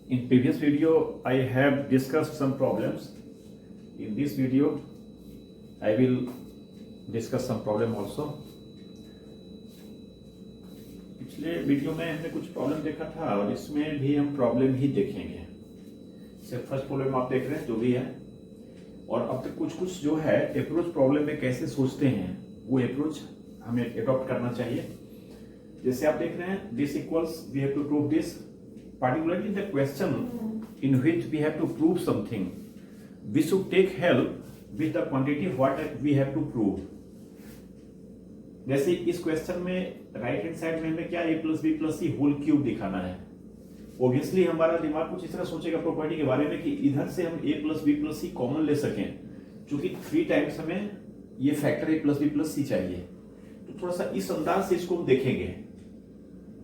In previous video, I have discussed some problems. In this video, I will discuss some problem also. पिछले video में हमने कुछ problem देखा था और इसमें भी हम प्रॉब्लम ही देखेंगे. सिर्फ फर्स्ट प्रॉब्लम आप देख रहे हैं जो भी है, और अब तक कुछ जो है अप्रोच प्रॉब्लम में कैसे सोचते हैं वो अप्रोच हमें अडॉप्ट करना चाहिए. जैसे आप देख रहे हैं this equals we have to prove this. Particularly the question in which we have to prove something, we should take help with the quantity what we have to prove. जैसे इस क्वेश्चन में राइट हैंड साइड में हमें क्या a plus B plus C whole cube दिखाना है. Obviously हमारा दिमाग कुछ इस तरह सोचेगा प्रॉपर्टी के बारे में कि इधर से हम a plus B plus C common ले सकें, क्योंकि 3 टाइम्स हमें ये factor a plus B plus C चाहिए. तो थोड़ा सा इस अंदाज से इसको हम देखेंगे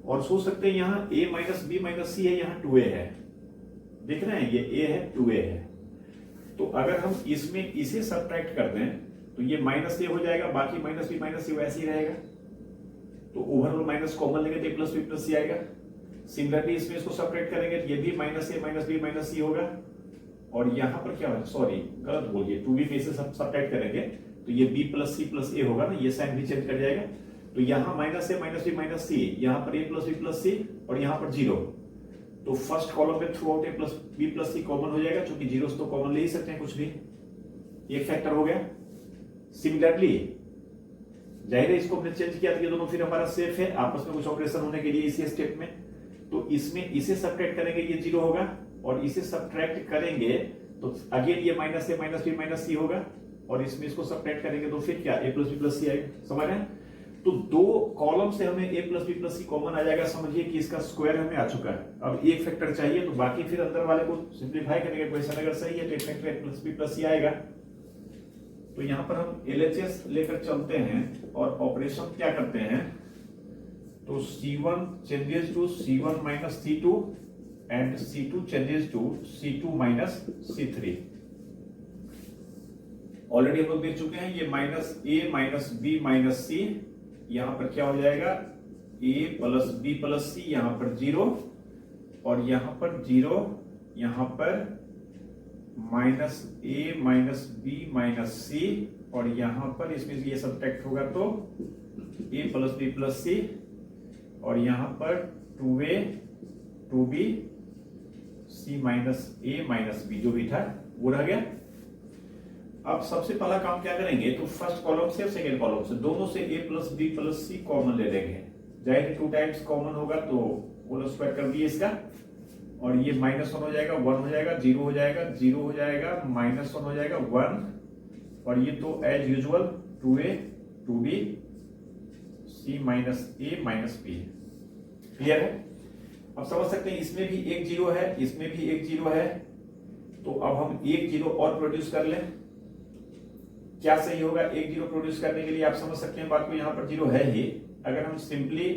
और सोच सकते हैं यहाँ a माइनस बी माइनस सी है, यहाँ 2a है. देख रहे हैं ये a है 2a है. तो अगर हम इसमें इसे सब्ट्रैक्ट कर दें तो ये माइनस a हो जाएगा, बाकी माइनस बी माइनस सी वैसे ही रहेगा. तो ओवरऑल माइनस कॉमन लेंगे तो a plus B plus C आएगा. सिमिलरली इसमें इसको सब्ट्रैक्ट करेंगे तो ये भी minus a minus B minus C होगा. और यहाँ पर क्या होगा, सॉरी गलत बोलिए, 2b में से सब्ट्रैक्ट करेंगे तो ये b plus C plus a होगा ना, ये साइन भी चेंज कर जाएगा. तो यहाँ माइनस ए माइनस बी माइनस सी, यहाँ पर ए प्लस बी प्लस सी और यहाँ पर 0. तो फर्स्ट कॉलम पे थ्रू आउट ए plus B plus C common हो जाएगा, क्योंकि जीरोस तो कॉमन ले ही सकते हैं कुछ भी. एक फैक्टर हो गया. सिमिलरली जाहिर है इसको हमने चेंज किया तो ये दोनों फिर हमारा सेफ है आपस में कुछ ऑपरेशन होने के लिए इसी स्टेप में. तो इसमें इसे सब्ट्रैक्ट करेंगे ये 0 होगा, और इसे सब्ट्रैक्ट करेंगे तो अगेन ये माइनस ए माइनस बी माइनस सी होगा, और इसमें इसको सब्ट्रैक्ट करेंगे तो फिर क्या ए प्लस बी प्लस सी आएगा. समझ रहे हैं. तो 2 कॉलम से हमें a plus B plus C common आ जाएगा. समझिए कि इसका स्क्वायर हमें आ चुका है. अब एक फैक्टर चाहिए तो बाकी फिर अंदर वाले को सिंपलीफाई करेंगे. क्वेश्चन अगर सही है तो एक factor a plus B plus C आएगा. तो यहाँ पर हम LHS लेकर चलते हैं और ऑपरेशन क्या करते हैं. तो C1 changes to C1 minus C2 and C2 changes to C2 minus C3. Already हम लोग देख चुके हैं ये minus a minus B minus C, यहां पर क्या हो जाएगा a plus B plus C, यहां पर 0 और यहां पर 0, यहां पर minus a minus B minus C, और यहां पर इसमें ये सब्ट्रैक्ट होगा तो a plus B plus C, और यहां पर 2a 2b c minus a minus b जो भी था वो रह गया. अब सबसे पहला काम क्या करेंगे, तो फर्स्ट कॉलम से और सेकंड कॉलम से दोनों से a plus B plus C common ले लेंगे. जाहिर 2 टाइम्स कॉमन होगा तो होल स्क्वायर कर दिए इसका, और ये माइनस 1 हो जाएगा, 1 हो जाएगा, 0 हो जाएगा, 0 हो जाएगा, माइनस 1 हो जाएगा, 1, और ये तो as usual 2a 2b c minus a minus b. Clear है. अब समझ सकते हैं इसमें भी एक 0 है, इसमें भी एक 0 है. तो अब हम एक 0 और प्रोड्यूस कर लें. क्या सही होगा एक 0 प्रोड्यूस करने के लिए, आप समझ सकते हैं बात को. यहां पर 0 है ही. अगर हम सिंपली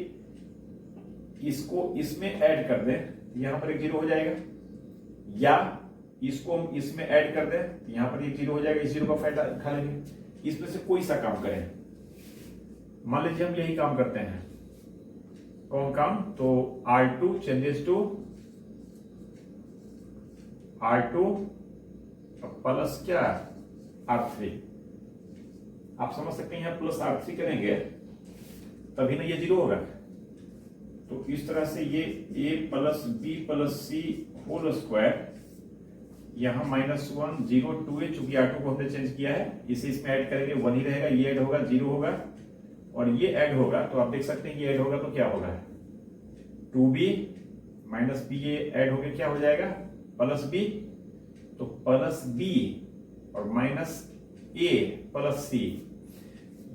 इसको इसमें ऐड कर दें, यहां पर एक 0 हो जाएगा, या इसको हम इसमें ऐड कर दें, यहां पर एक 0 हो जाएगा. इस 0 का फायदा उठा लेंगे. इसमें से कोई सा काम करें. मान लीजिए हम यही काम करते हैं. कौन काम, तो R2 changes to R2 plus क्या R3. आप समझ सकते हैं यहां प्लस R3 करेंगे तभी ना ये 0 होगा. तो इस तरह से ये a plus B plus C whole square, यहां माइनस 1 0 2a, चूंकि R2 को हमने चेंज किया है इसे इसमें ऐड करेंगे 1 ही रहेगा. ये ऐड होगा 0 होगा, और ये ऐड होगा तो आप देख सकते हैं ये ऐड होगा तो क्या होगा 2b माइनस बी, ये ऐड होकर क्या हो जाएगा प्लस b. तो प्लस b और माइनस a प्लस c,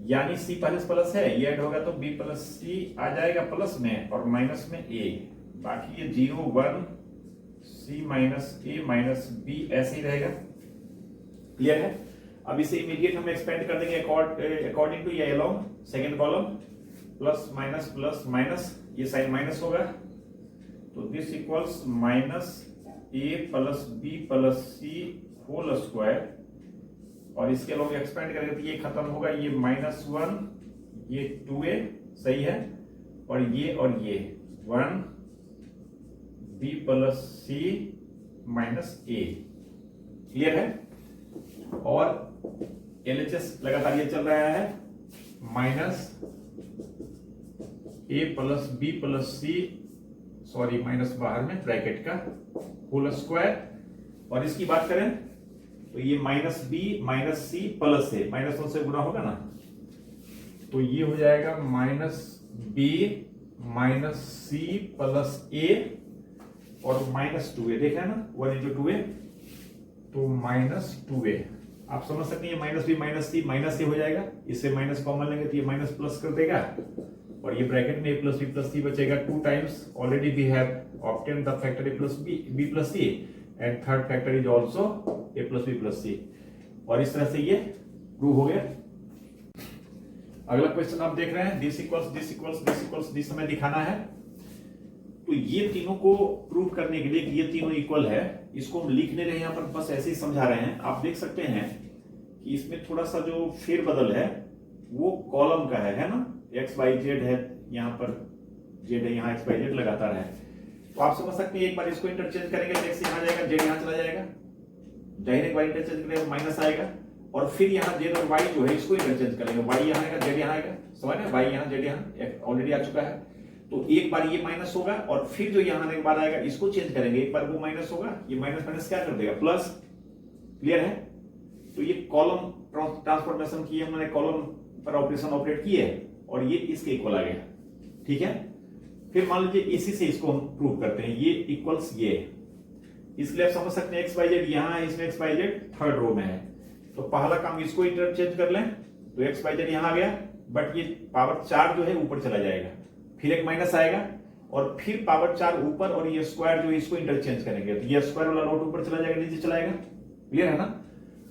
यानी c प्लस प्लस है, ये ऐड होगा तो b प्लस c आ जाएगा प्लस में और माइनस में a. बाकी ये 0 1 c minus a minus b ऐसे ही रहेगा. क्लियर है. अब इसे इमीडिएट हम एक्सपेंड कर देंगे अकॉर्डिंग टू ये along second column. Plus minus, ये साइन माइनस होगा. तो this equals minus a plus B plus C whole square, और इसके लोग एक्सपेंड करेंगे तो ये खत्म होगा. ये माइनस 1, ये 2a सही है, और ये 1 बी प्लस सी माइनस ए। क्लियर है? और एलएचएस लगातार ये चल रहा है, माइनस ए प्लस बी प्लस सी, सॉरी माइनस बाहर में ब्रैकेट का होल स्क्वायर। और इसकी बात करें तो ये minus B minus C plus A, minus 1 से गुना होगा ना, तो ये हो जाएगा minus B minus C plus A और माइनस 2a। देखा है ना, 1 इंटू 2a, तो माइनस 2a। आप समझ सकते हैं माइनस बी माइनस सी माइनस ए हो जाएगा, इससे माइनस कॉमन लेंगे तो ये माइनस प्लस कर देगा और ये ब्रैकेट में a plus B plus C बचेगा 2 times. Already we have obtain the factor a plus B plus C and third factor is also a plus B plus C. और इस तरह से ये प्रूव हो गया। अगला क्वेश्चन आप देख रहे हैं, this equals this equals this equals this हमें दिखाना है। तो ये तीनों को प्रूव करने के लिए कि ये तीनों इक्वल है, इसको हम लिख नहीं रहे हैं यहाँ पर, बस ऐसे ही समझा रहे हैं। आप देख सकते हैं कि इसमें थोड़ा सा जो फेरबदल है वो कॉलम का है ना, एक्स वाई जेड है, यहाँ पर जेड है, यहाँ एक्स वाई जेड लगातार है। तो आप समझ सकते हैं एक बार इसको इंटरचेंज करेंगे तो एक्स यहाँ जाएगा, जेड यहाँ चला जाएगा, डायरेक्ट वाई इंटरचेंज करेंगे माइनस आएगा, और फिर यहाँ जेड और वाई जो है इसको इंटरचेंज करेंगे, वाई यहाँ आएगा जेड यहाँ आएगा, समझ रहे हैं, वाई यहाँ जेड यहाँ ऑलरेडी आ चुका है। तो एक बार ये माइनस होगा और फिर जो यहाँ आने के बाद आएगा इसको चेंज करेंगे, एक बार वो माइनस होगा, ये माइनस माइनस क्या कर देगा प्लस। क्लियर है? तो ये कॉलम ट्रांसफॉर्मेशन की हमने, कॉलम पर ऑपरेशन ऑपरेट किए और ये इसके इक्वल आ गया। ठीक है, फिर मान लीजिए इसी से इसको हम प्रूव करते हैं, ये इक्वल्स ये, इसलिए आप समझ सकते हैं एक्स वाई जेड यहाँ है, इसमें X Y Z third row में है। तो पहला काम इसको इंटरचेंज कर लें तो एक्स वाई जेड यहाँ आ गया, बट ये पावर 4 जो है ऊपर चला जाएगा, फिर एक माइनस आएगा और फिर पावर 4 ऊपर, और ये स्क्वायर जो है इसको इंटरचेंज करेंगे तो ये स्क्वायर वाला नोट ऊपर चला जाएगा, नीचे चलाएगा। क्लियर है ना?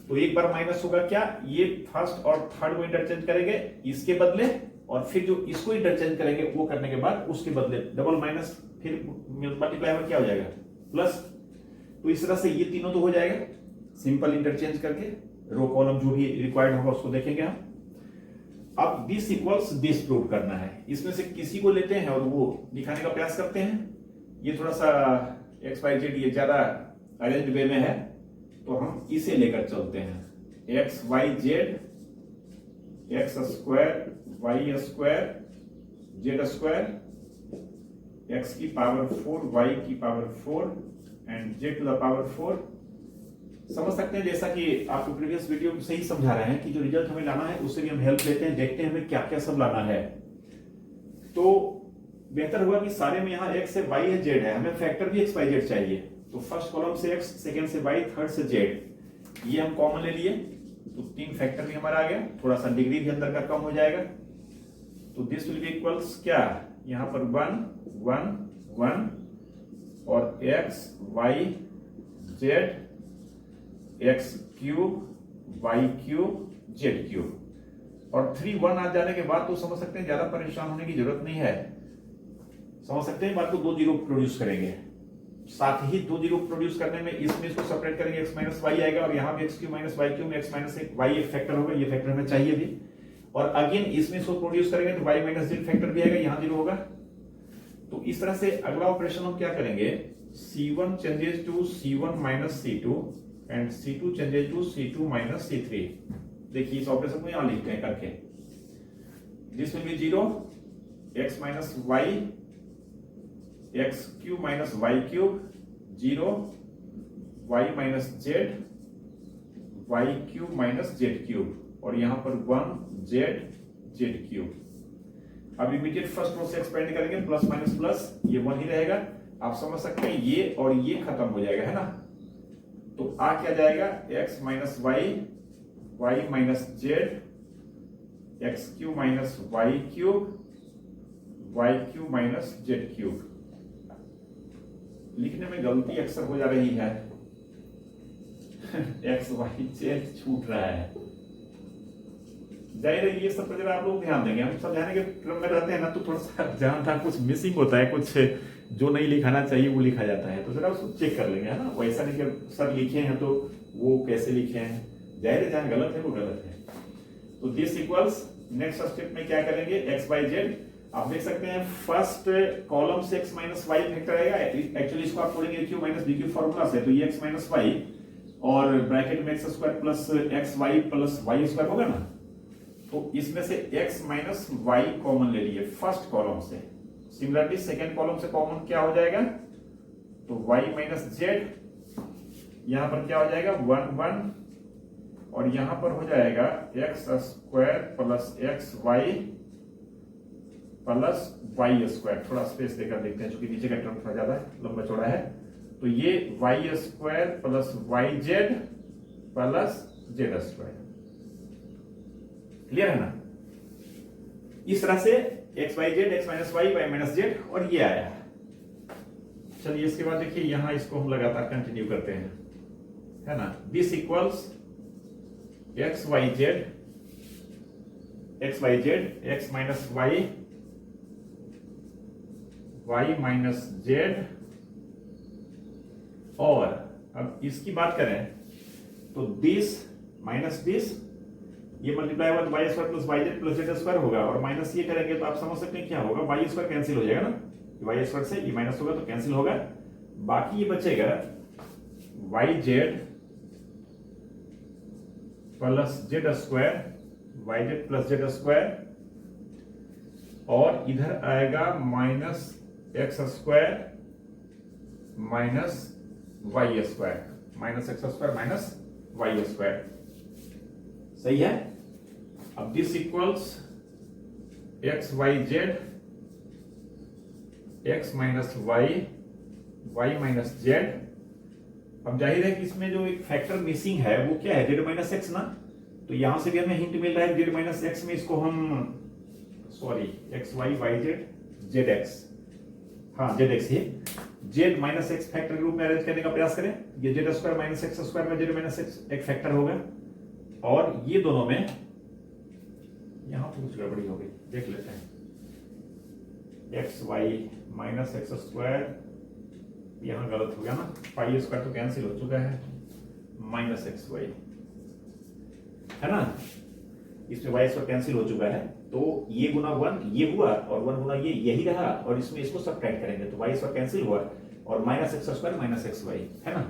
तो एक बार माइनस होगा क्या, ये फर्स्ट और थर्ड को इंटरचेंज करेंगे इसके बदले, और फिर जो इसको इंटरचेंज करेंगे वो करने के बाद उसके बदले डबल माइनस, फिर मल्टीप्लाई में क्या हो जाएगा प्लस। तो इस तरह से ये तीनों तो हो जाएगा सिंपल इंटरचेंज करके, रो कॉलम जो भी रिक्वायर्ड होगा उसको देखेंगे हम। अब दिस इक्वल्स दिस प्रूव करना है, इसमें से किसी को लेते हैं और वो दिखाने का प्रयास करते हैं। ये थोड़ा सा एक्स वाई जेड ये ज्यादा अरेंज वे में है, तो हम इसे लेकर चलते हैं, X Y Z X square Y square Z square X की पावर 4 वाई की power 4 and Z to the power 4। समझ सकते हैं जैसा कि आपको प्रीवियस वीडियो में सही समझा रहे हैं कि जो रिजल्ट हमें लाना है उससे भी हम हेल्प लेते हैं, देखते हैं हमें क्या क्या सब लाना है। तो बेहतर होगा कि सारे में यहाँ एक्स है वाई है जेड है, हमें फैक्टर भी एक्स वाई जेड चाहिए। तो फर्स्ट कॉलम से एक्स, सेकेंड से वाई, थर्ड से जेड, ये हम कॉमन ले लिए तो 3 फैक्टर भी हमारा आ गया, थोड़ा सा डिग्री भी अंदर का कम हो जाएगा। तो दिस विल बी इक्वल्स क्या, यहाँ पर 1 1 1 और X Y Z X cube Y cube Z cube, और 3 1 आ जाने के बाद तो समझ सकते हैं ज्यादा परेशान होने की जरूरत नहीं है। समझ सकते हैं बात को, 2 जीरो प्रोड्यूस करेंगे, साथ ही 2 जीरो प्रोड्यूस करने में इसमें इसको सेपरेट करेंगे, एक्स माइनस वाई आएगा और यहाँ पे X cube minus Y cube में एक्स माइनस वाई एक फैक्टर होगा, ये फैक्टर हमें चाहिए भी, और अगेन इसमें इसको प्रोड्यूस करेंगे तो वाई माइनस जेड फैक्टर भी आएगा, यहाँ जीरो होगा। तो इस तरह से अगला ऑपरेशन हम क्या करेंगे, C1 changes to C1 minus C2 and C2 changes to C2 minus C3। देखिए इस ऑपरेशन को यहां लिखते हैं करके, this will be 0 x minus Y X cube minus Y cube 0 y minus Z Y cube minus Z cube, और यहां पर 1 जेड जेड क्यूब। अब इमीडिएट फर्स्ट रो से एक्सपेंड करेंगे, प्लस माइनस प्लस, ये 1 ही रहेगा। आप समझ सकते हैं ये और ये खत्म हो जाएगा, है ना। तो आ क्या जाएगा, x minus Y Y minus Z X cube minus Y cube Y cube minus Z cube. लिखने में गलती अक्सर हो जा रही है एक्स वाई जेड छूट रहा है, जाहिर है ये सब पर आप लोग ध्यान देंगे, हम समझाने के क्रम में रहते हैं ना, तो थोड़ा सा जहां था कुछ मिसिंग होता है, कुछ जो नहीं लिखाना चाहिए वो लिखा जाता है, तो जरा उसको चेक कर लेंगे, है ना। वैसा नहीं कि सर लिखे हैं तो वो कैसे लिखे हैं, जाहिर है जहां गलत है वो गलत है। तो दिस इक्वल्स नेक्स्ट स्टेप में क्या करेंगे, एक्स वाई जेड आप देख सकते हैं फर्स्ट कॉलम से x माइनस वाई फैक्टर आएगा। एक्चुअली इसको आप पढ़ेंगे cube minus B cube formula से, तो ये x माइनस वाई और ब्रैकेट में X square plus X Y plus Y square होगा ना। तो इसमें से x माइनस वाई कॉमन ले लिए फर्स्ट कॉलम से। सिमिलरली सेकेंड कॉलम से कॉमन क्या हो जाएगा, तो y माइनस जेड, यहां पर क्या हो जाएगा 1 1, और यहां पर हो जाएगा X square plus X Y plus Y square. थोड़ा स्पेस देकर देखते हैं क्योंकि नीचे का टर्म थोड़ा ज्यादा लंबा चौड़ा है। तो ये Y square plus Y Z plus Z square. Clear है ना। इस तरह से X Y Z, X minus Y, Y minus Z, और ये आया। चलिए इसके बाद देखिए यहां इसको हम लगातार कंटिन्यू करते हैं, है ना। This equals X Y Z, X minus Y, Y minus Z, और अब इसकी बात करें तो दिस माइनस दिस, ये मल्टीप्लाई हुआ तो Y square plus Y Z plus Z square होगा, और माइनस ये करेंगे तो आप समझ सकते हैं क्या होगा, वाई स्क्वायर कैंसिल हो जाएगा ना, वाई स्क्वायर से ये माइनस होगा तो कैंसिल होगा। बाकी ये बचेगा Y Z plus Z square, Y Z plus Z square, और इधर आएगा minus X square minus Y square, minus X square minus Y square. सही है। अब this equals X Y Z, X minus Y, Y minus Z. अब जाहिर है कि इसमें जो एक फैक्टर मिसिंग है वो क्या है, जेड माइनस एक्स ना। तो यहां से भी हमें हिंट मिल रहा है जेड माइनस एक्स में इसको हम X Y Y Z Z X, हाँ जेड एक्स ही, जेड माइनस एक्स फैक्टर के रूप में अरेंज करने का प्रयास करें। ये Z square minus X square में जेड माइनस एक्स एक फैक्टर होगा, और ये दोनों में यहां पर कुछ गड़बड़ी हो गई, देख लेते हैं। X Y minus X square, यहां गलत हो गया ना, पाई स्क्वायर तो कैंसिल हो चुका है, माइनस एक्स वाई, है ना। इसमें वाई स्क्वायर कैंसिल हो चुका है, तो ये गुना 1 ये हुआ, और 1 गुना ये यही रहा, और इसमें इसको सब्ट्रैक्ट करेंगे तो वाई स्क्वायर कैंसिल हुआ, और minus X square minus X Y, है ना।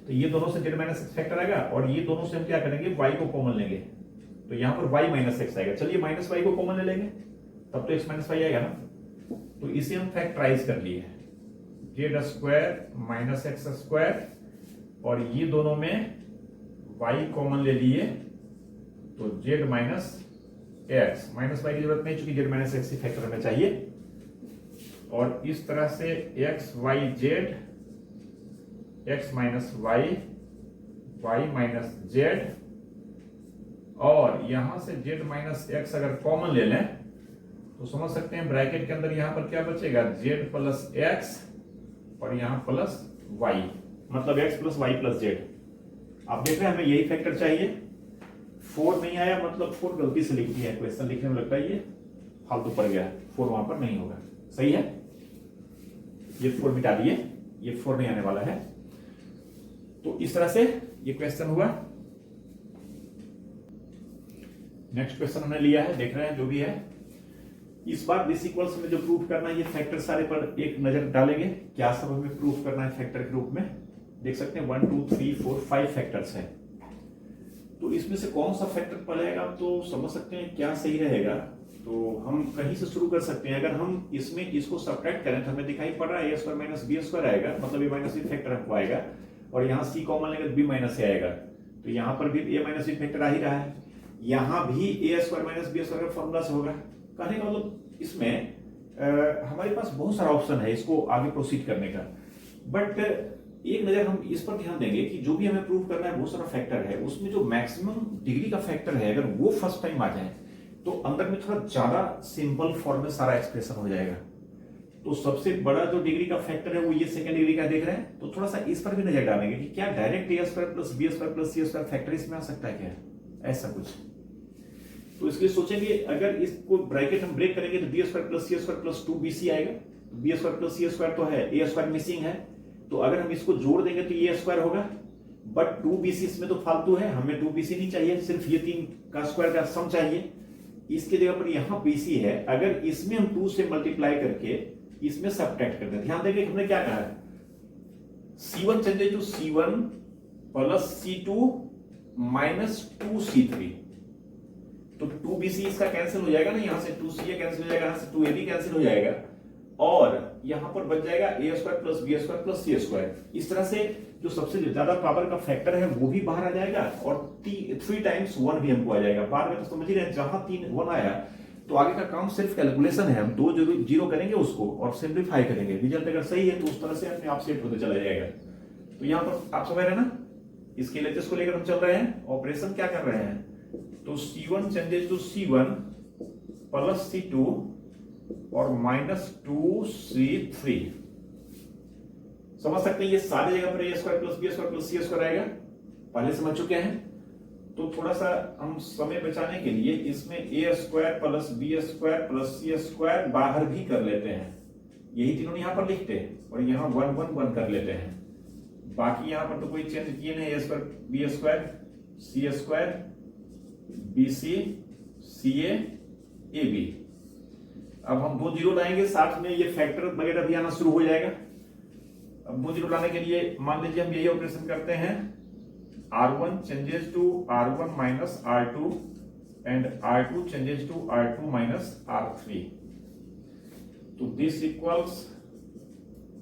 तो ये दोनों से जेड माइनस एक्स फैक्टर आएगा, और ये दोनों से हम क्या करेंगे, वाई को कॉमन लेंगे, तो यहां पर वाई माइनस एक्स आएगा। चलिए माइनस वाई को कॉमन ले लेंगे, तब तो एक्स माइनस वाई आएगा ना। तो इसे हम फैक्टराइज कर लिए, Z square minus X square, और ये दोनों में वाई कॉमन ले लिए, तो Z minus X, minus Y की जरूरत नहीं चूंकि जेड माइनस एक्स ही फैक्टर हमें चाहिए, और इस तरह से X Y Z, X minus Y, Y minus Z, और यहां से जेड माइनस एक्स अगर कॉमन ले लें तो समझ सकते हैं ब्रैकेट के अंदर यहां पर क्या बचेगा, जेड प्लस एक्स, और यहां प्लस वाई, मतलब X plus Y plus Z. आप देख रहे हैं हमें यही फैक्टर चाहिए। 4 नहीं आया, मतलब 4 गलती से लिख दिया है, क्वेश्चन लिखने में लगता है ये फालतू पड़ गया, 4 वहां पर नहीं होगा। सही है, ये 4 मिटा दिए, ये 4 नहीं आने वाला है। तो इस तरह से ये क्वेश्चन हुआ। नेक्स्ट क्वेश्चन हमने लिया है, देख रहे हैं जो भी है। इस बार दिस इक्वल्स में जो प्रूफ करना है, ये फैक्टर सारे पर एक नजर डालेंगे, क्या सब हमें प्रूफ करना है फैक्टर के रूप में। देख सकते हैं 1 2 3 4 5 फैक्टर्स हैं, तो इसमें से कौन सा फैक्टर पड़ेगा तो समझ सकते हैं क्या सही रहेगा। तो हम कहीं से शुरू कर सकते हैं। अगर हम इसमें इसको सब्ट्रैक्ट करें तो हमें दिखाई पड़ रहा है ए स्क्वायर माइनस बी स्क्वायर आएगा, मतलब ए माइनस बी फैक्टर हमको आएगा, और यहाँ सी कॉमन लेंगे तो बी माइनस ए आएगा, तो यहाँ पर भी ए माइनस बी फैक्टर आ ही रहा है। यहाँ भी A square minus B square formula से होगा। कहने का मतलब इसमें हमारे पास बहुत सारा ऑप्शन है इसको आगे प्रोसीड करने का, बट एक नजर हम इस पर ध्यान देंगे कि जो भी हमें प्रूव करना है बहुत सारा फैक्टर है, उसमें जो मैक्सिमम डिग्री का फैक्टर है अगर वो फर्स्ट टाइम आ जाए तो अंदर में थोड़ा ज्यादा सिंपल फॉर्म में सारा एक्सप्रेशन हो जाएगा। तो सबसे बड़ा जो डिग्री का फैक्टर है वो ये सेकंड डिग्री का देख रहे हैं, तो थोड़ा सा इस पर भी नजर डालेंगे कि क्या direct A square plus B square plus C square factor इसमें आ सकता है क्या, ऐसा कुछ। तो इसके लिए सोचेंगे अगर इसको ब्रैकेट हम ब्रेक करेंगे तो B square plus C square plus 2bc आएगा। B square plus C square तो है, ए स्क्वायर मिसिंग है, तो अगर हम इसको जोड़ देंगे तो ये स्क्वायर होगा, बट 2bc इसमें तो फालतू है, हमें 2bc नहीं चाहिए, सिर्फ ये 3 का स्क्वायर का सम चाहिए। इसके जगह पर यहां BC है, अगर इसमें हम 2 से मल्टीप्लाई करके इसमें सब्ट्रैक्ट करते हैं, ध्यान देंगे हमने क्या कहा है, C1 changes to C1 plus C2 minus 2C3, तो 2BC इसका कैंसिल हो जाएगा ना, यहां से 2CA कैंसिल हो जाएगा, यहां से 2AB कैंसिल हो जाएगा, और यहां पर बच जाएगा A² plus B² plus C²। इस तरह से जो सबसे ज्यादा पावर का फैक्टर है वो भी बाहर आ जाएगा, और 3 टाइम्स 1 भी हमको आ जाएगा। बार में तो समझ ही रहे हैं, जहां 3 1 आया तो आगे का काम सिर्फ कैलकुलेशन है, हम 2 जीरो करेंगे उसको और सिंप्लीफाई करेंगे, रिजल्ट अगर सही है तो उस तरह से अपने आप सेट होते चला जाएगा। तो यहां पर आप समझ रहे हैं ना, इसके लेटेस्ट को लेकर हम चल रहे हैं, ऑपरेशन क्या कर रहे हैं, तो C1 changes to C1 plus C2 और माइनस 2C3। समझ सकते हैं, ये सारी जगह पर A² plus B² plus C² आएगा, पहले समझ चुके हैं। तो थोड़ा सा हम समय बचाने के लिए इसमें A² plus B² plus C² बाहर भी कर लेते हैं, यही तीनों यहां पर लिखते हैं, और यहां 1 1 1 कर लेते हैं। बाकी यहां पर तो कोई चेंज किए नहीं, A² B² C² BC CA AB। अब हम 2 जीरो लाएंगे, साथ में ये फैक्टर वगैरह भी आना शुरू हो जाएगा। अब 2 जीरो लाने के लिए मान लीजिए हम यही ऑपरेशन करते हैं, R1 changes to R1 minus R2 and R2 changes to R2 minus R3, तो this equals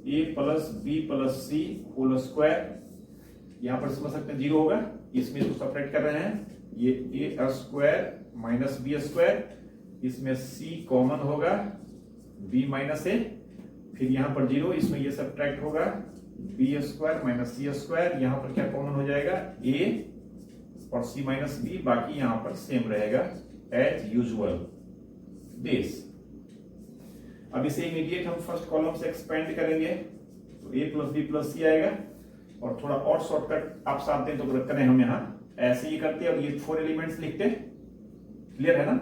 A plus B plus C whole square. यहां पर समझ सकते हैं जीरो होगा, इसमें इसको सेपरेट कर रहे हैं, ये A² माइनस B², इसमें C कॉमन होगा, B माइनस A, फिर यहां पर जीरो, इसमें ये सब्ट्रैक्ट होगा, B² माइनस C², यहां पर क्या कॉमन हो जाएगा, A और C माइनस B, बाकी यहां पर सेम रहेगा एज यूजुअल दिस। अब इसे इमीडिएट हम फर्स्ट कॉलम से एक्सपेंड करेंगे, तो A plus B plus C आएगा, और थोड़ा और शॉर्टकट आप साथ दें तो करें, हम यहां ऐसे ही करते और ये 4 एलिमेंट्स लिखते, क्लियर है ना,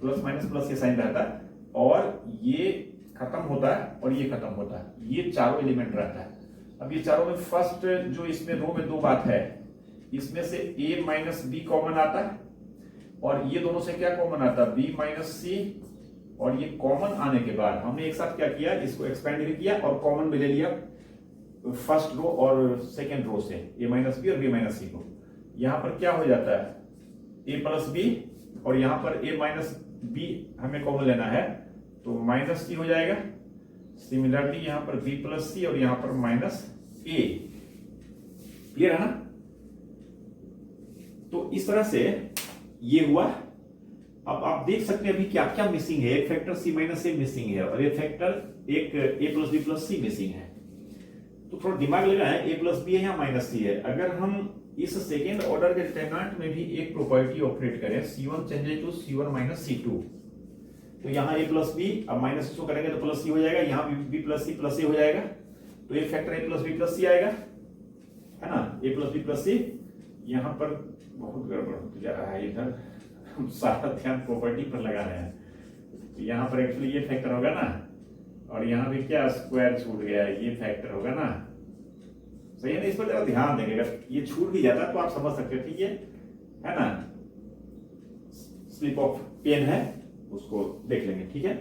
प्लस माइनस प्लस ये साइन रहता है, और ये खत्म होता है और ये खत्म होता है, ये चारों एलिमेंट रहता है। अब ये चारों में फर्स्ट जो इसमें रो में 2 बात है, इसमें से A माइनस B कॉमन आता है, और ये दोनों से क्या कॉमन आता है, B माइनस C, और ये कॉमन आने के बाद हमने एक साथ क्या किया, इसको एक्सपेंड भी किया और कॉमन भी ले लिया फर्स्ट रो और सेकेंड रो से, A माइनस B और B माइनस C को। यहां पर क्या हो जाता है, A प्लस B, और यहां पर A माइनस B हमें कॉमन लेना है, तो माइनस C हो जाएगा। सिमिलरली यहां पर B प्लस C और यहां पर माइनस A, क्लियर है ना। तो इस तरह से ये हुआ। अब आप देख सकते हैं अभी क्या क्या मिसिंग है, एक factor C minus A missing है, और एक फैक्टर एक A plus B plus C missing है। तो थोड़ा दिमाग लगाएं, A प्लस B है या माइनस C है। अगर हम इस सेकेंड ऑर्डर के डिटरमिनेंट में भी एक प्रॉपर्टी ऑपरेट करें, C1 changes to C1 minus C2, तो यहाँ A प्लस B, अब माइनस इसको करेंगे तो प्लस C हो जाएगा, यहाँ B plus C plus A हो जाएगा, तो एक factor A plus B plus C आएगा, है ना, A plus B plus C। यहाँ पर बहुत गड़बड़ होती जा रहा है, इधर हम सारा ध्यान प्रॉपर्टी पर लगा रहे हैं, तो यहाँ पर एक्चुअली ये फैक्टर होगा ना, और यहाँ भी क्या स्क्वायर छूट गया है, ये फैक्टर होगा ना, सही है ना। इस पर जरा ध्यान देंगे, अगर ये छूट भी जाता तो आप समझ सकते, ठीक है ना, स्लिप ऑफ पेन है, उसको देख लेंगे, ठीक है।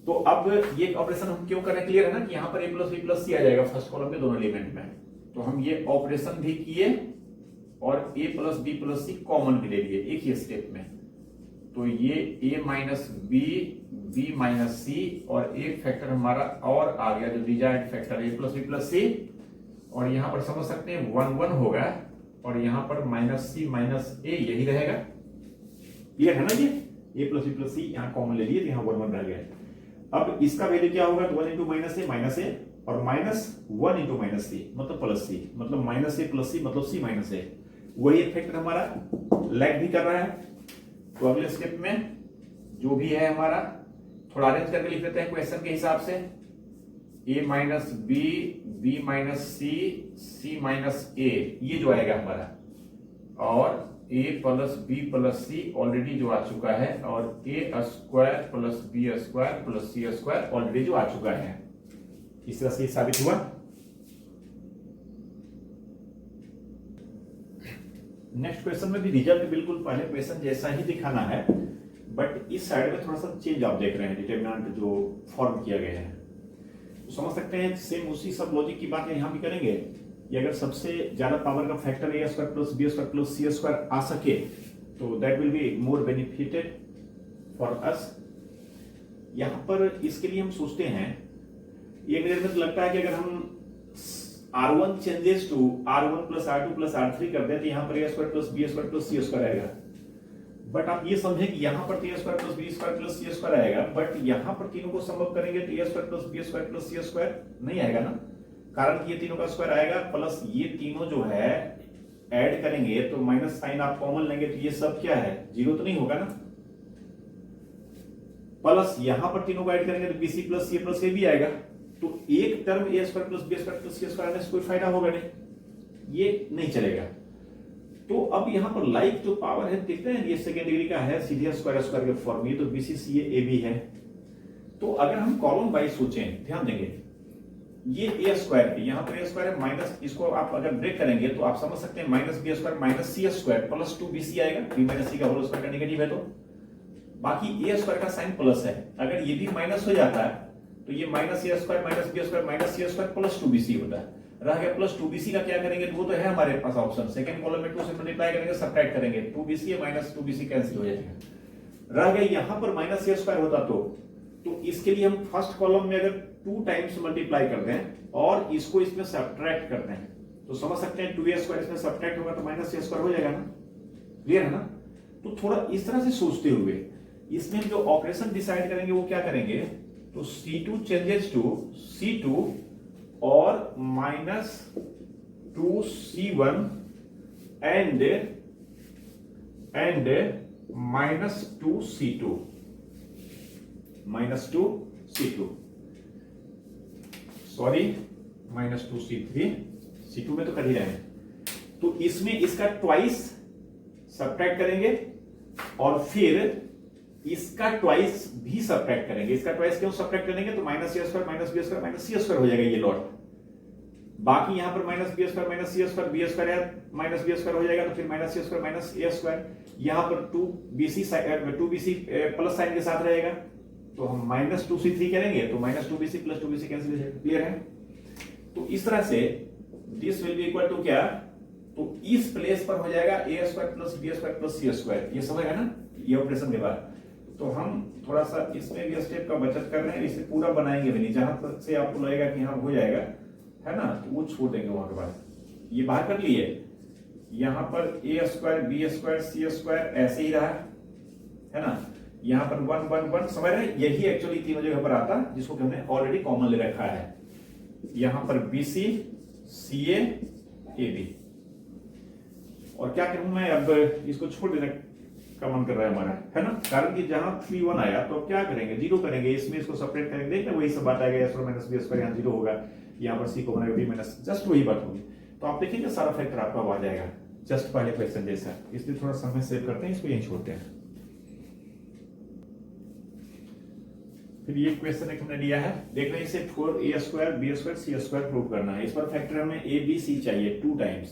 तो अब ये ऑपरेशन हम क्यों करें, क्लियर है ना, कि यहाँ पर A plus B plus C आ जाएगा फर्स्ट कॉलम में दोनों एलिमेंट में, तो हम ये ऑपरेशन भी किए और A plus B plus C common भी ले लिए एक ही स्टेप में, तो ये A minus B B minus C, और एक फैक्टर हमारा और आ गया जो desired factor A plus B plus C, और यहां पर समझ सकते हैं 1 1 होगा, और यहां पर माइनस C माइनस A यही रहेगा, क्लियर है ना। ये A plus B plus C यहाँ कॉमन ले लिए, तो यहाँ 1 1 रह गया। अब इसका वैल्यू क्या होगा, 1 इंटू माइनस A, और माइनस 1 इंटू माइनस C मतलब प्लस C, मतलब माइनस A प्लस C मतलब C माइनस A, वही एक फैक्टर हमारा लैग भी कर रहा है। तो अगले स्टेप में जो भी है हमारा, थोड़ा अरेंज करके लिख देते हैं क्वेश्चन के हिसाब से, A minus B B minus C C minus A, ये जो आएगा हमारा, और A plus B plus C already जो आ चुका है, और A² plus B² plus C² already जो आ चुका है। इस तरह से साबित हुआ। नेक्स्ट क्वेश्चन में भी रिजल्ट बिल्कुल पहले क्वेश्चन जैसा ही दिखाना है, बट इस साइड में थोड़ा सा चेंज आप देख रहे हैं, डिटरमिनेंट जो फॉर्म किया गया है। तो समझ सकते हैं सेम उसी सब लॉजिक की बात यहाँ भी करेंगे। ये अगर सबसे ज्यादा पावर का factor A square plus B square plus C square आ सके तो that will be more benefited for us. यहां पर इसके लिए हम सोचते हैं, ये मेरे में लगता है कि अगर हम R1 changes to R1 plus R2 plus R3 कर दें तो यहां पर A square plus B square plus C square आएगा। बट आप ये समझें कि यहां पर A square plus B square plus C square आएगा, बट यहां पर तीनों को सम अप करेंगे तो A square plus B square plus C square नहीं आएगा ना, कारण कि ये तीनों का स्क्वायर आएगा प्लस ये तीनों जो है ऐड करेंगे तो माइनस साइन आप कॉमन लेंगे तो ये सब क्या है, जीरो तो नहीं होगा ना। प्लस यहां पर तीनों को ऐड करेंगे तो BC plus C plus A भी आएगा। तो एक term A square plus B square plus C square आने से कोई फायदा होगा नहीं, ये नहीं चलेगा। तो अब यहां पर लाइक जो पावर है देखते हैं, ये सेकेंड डिग्री का है, सीधे स्क्वायर स्क्वायर के फॉर्म, ये तो बीसी सी ए बी है। तो अगर हम कॉलम वाइज सोचें, ध्यान देंगे ये ए स्क्वायर पे, यहां पर ए स्क्वायर है माइनस, इसको आप अगर ब्रेक करेंगे तो आप समझ सकते हैं minus B square minus C square plus 2bc आएगा, बी माइनस सी का होल स्क्वायर का नेगेटिव है तो बाकी ए स्क्वायर का साइन प्लस है, अगर ये भी माइनस हो जाता है तो ये minus A square minus B square minus C square plus 2bc होता है। रह गया प्लस 2bc का क्या करेंगे, तो वो तो है हमारे पास ऑप्शन, सेकंड कॉलम में 2 से मल्टीप्लाई करेंगे, सब्ट्रैक्ट करेंगे, 2bc है माइनस 2bc कैंसिल हो जाएगा। रह गया यहां पर माइनस ए स्क्वायर होता तो इसके लिए हम फर्स्ट कॉलम में अगर 2 टाइम्स मल्टीप्लाई कर दें और इसको इसमें सब्ट्रैक्ट कर दें तो समझ सकते हैं 2a स्क्वायर इसमें सब्ट्रैक्ट होगा तो माइनस a स्क्वायर हो जाएगा ना, क्लियर है ना। तो थोड़ा इस तरह से सोचते हुए इसमें जो ऑपरेशन डिसाइड करेंगे वो क्या करेंगे, तो C2 चेंजेस टू C2 और minus 2C1 and minus 2C2 sorry minus 2C3, C2 में तो कर ही रहे हैं। तो इसमें इसका ट्वाइस सब्ट्रैक्ट करेंगे और फिर इसका ट्वाइस भी सब्ट्रैक्ट करेंगे। इसका ट्वाइस क्यों सब्ट्रैक्ट करेंगे, तो minus A square minus B square minus C square हो जाएगा ये लॉट। बाकी यहां पर minus B square minus C square B square है माइनस बी स्क्वायर हो जाएगा, तो फिर minus C square minus A square, यहां पर 2bc प्लस साइन के साथ रहेगा तो हम माइनस 2c3 करेंगे तो minus 2bc plus 2bc cancel हो जाएगा, क्लियर है। तो इस तरह से this will be equal to क्या, तो इस प्लेस पर हो जाएगा A square plus B square plus C square, ये समझ है ना ये ऑपरेशन के बाद। तो हम थोड़ा सा इसमें भी स्टेप का बचत कर रहे हैं, इसे पूरा बनाएंगे भी नहीं, जहां तक से आपको लगेगा कि हाँ हो जाएगा है ना, तो वो छोड़ देंगे वहां के बाद। ये बाहर कर लिए, यहां पर A square B square C square ऐसे ही रहा है ना, यहां पर 1 1 1 समझ रहे हैं, यही एक्चुअली तीनों जगह पर आता जिसको हमने ऑलरेडी कॉमन ले रखा है। यहां पर BC CA AB, और क्या करूं मैं, अब इसको छोड़ देने का मन कर रहा है हमारा, है ना, कारण कि जहां 3 1 आया तो अब क्या करेंगे, जीरो करेंगे, इसमें इसको सेपरेट करेंगे, देखना वही सब बात आएगा, a माइनस बी स्क्वायर यहाँ जीरो होगा, यहाँ पर c को बनाएगा b माइनस, जस्ट वही बात होगी। तो आप देखेंगे सारा फैक्टर आपका आ जाएगा जस्ट पहले क्वेश्चन जैसा, इसलिए थोड़ा समय सेव करते हैं, इसको यहीं छोड़ते हैं। फिर ये क्वेश्चन एक हमने लिया है, देख रहे हैं इसे 4a square B square C square prove करना है। इस पर फैक्टर हमें a b c चाहिए 2 times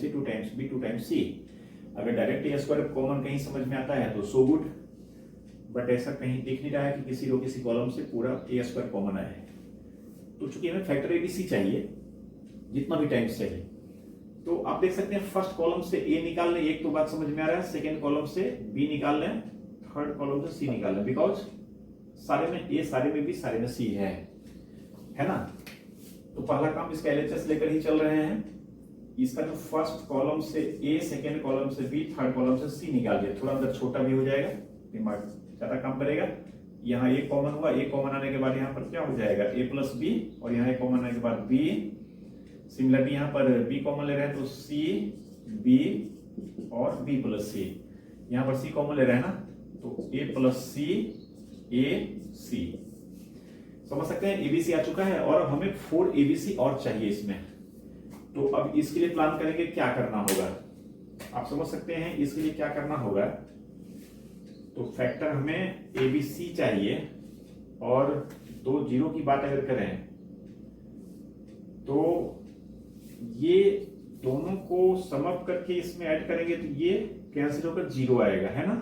c 2 times b 2 times c। अगर डायरेक्ट a स्क्वायर कॉमन कहीं समझ में आता है तो सो गुड, बट ऐसा कहीं दिख नहीं रहा है कि किसी कॉलम से पूरा a स्क्वायर कॉमन आया है। तो चूंकि हमें फैक्टर a b c चाहिए जितना भी टाइम्स चाहिए, तो आप देख सकते हैं फर्स्ट कॉलम से a निकाल लें, एक तो बात समझ में आ रहा है, सेकेंड कॉलम से b निकाल लें, थर्ड कॉलम से c निकाल लें, बिकॉज सारे में a सारे में b सारे में c है ना। तो पहला काम इसका LHS लेकर ही चल रहे हैं, इसका जो फर्स्ट कॉलम से a सेकेंड कॉलम से b थर्ड कॉलम से c निकाल दिया, थोड़ा अंदर छोटा भी हो जाएगा, दिमाग ज्यादा काम करेगा। यहाँ a कॉमन हुआ, a कॉमन आने के बाद यहाँ पर क्या हो जाएगा a प्लस b, और यहाँ a कॉमन आने के बाद b, सिमिलरली यहाँ पर b कॉमन ले रहे हैं तो c b और b प्लस c, यहाँ पर c कॉमन ले रहे हैं ना तो a plus c a c, समझ सकते हैं ABC आ चुका है, और अब हमें 4 ABC और चाहिए इसमें। तो अब इसके लिए प्लान करेंगे क्या करना होगा, आप समझ सकते हैं इसके लिए क्या करना होगा। तो फैक्टर हमें ABC चाहिए, और 2 जीरो की बात अगर करें तो ये दोनों को सम अप करके इसमें ऐड करेंगे तो ये कैंसिल होकर जीरो आएगा, है ना।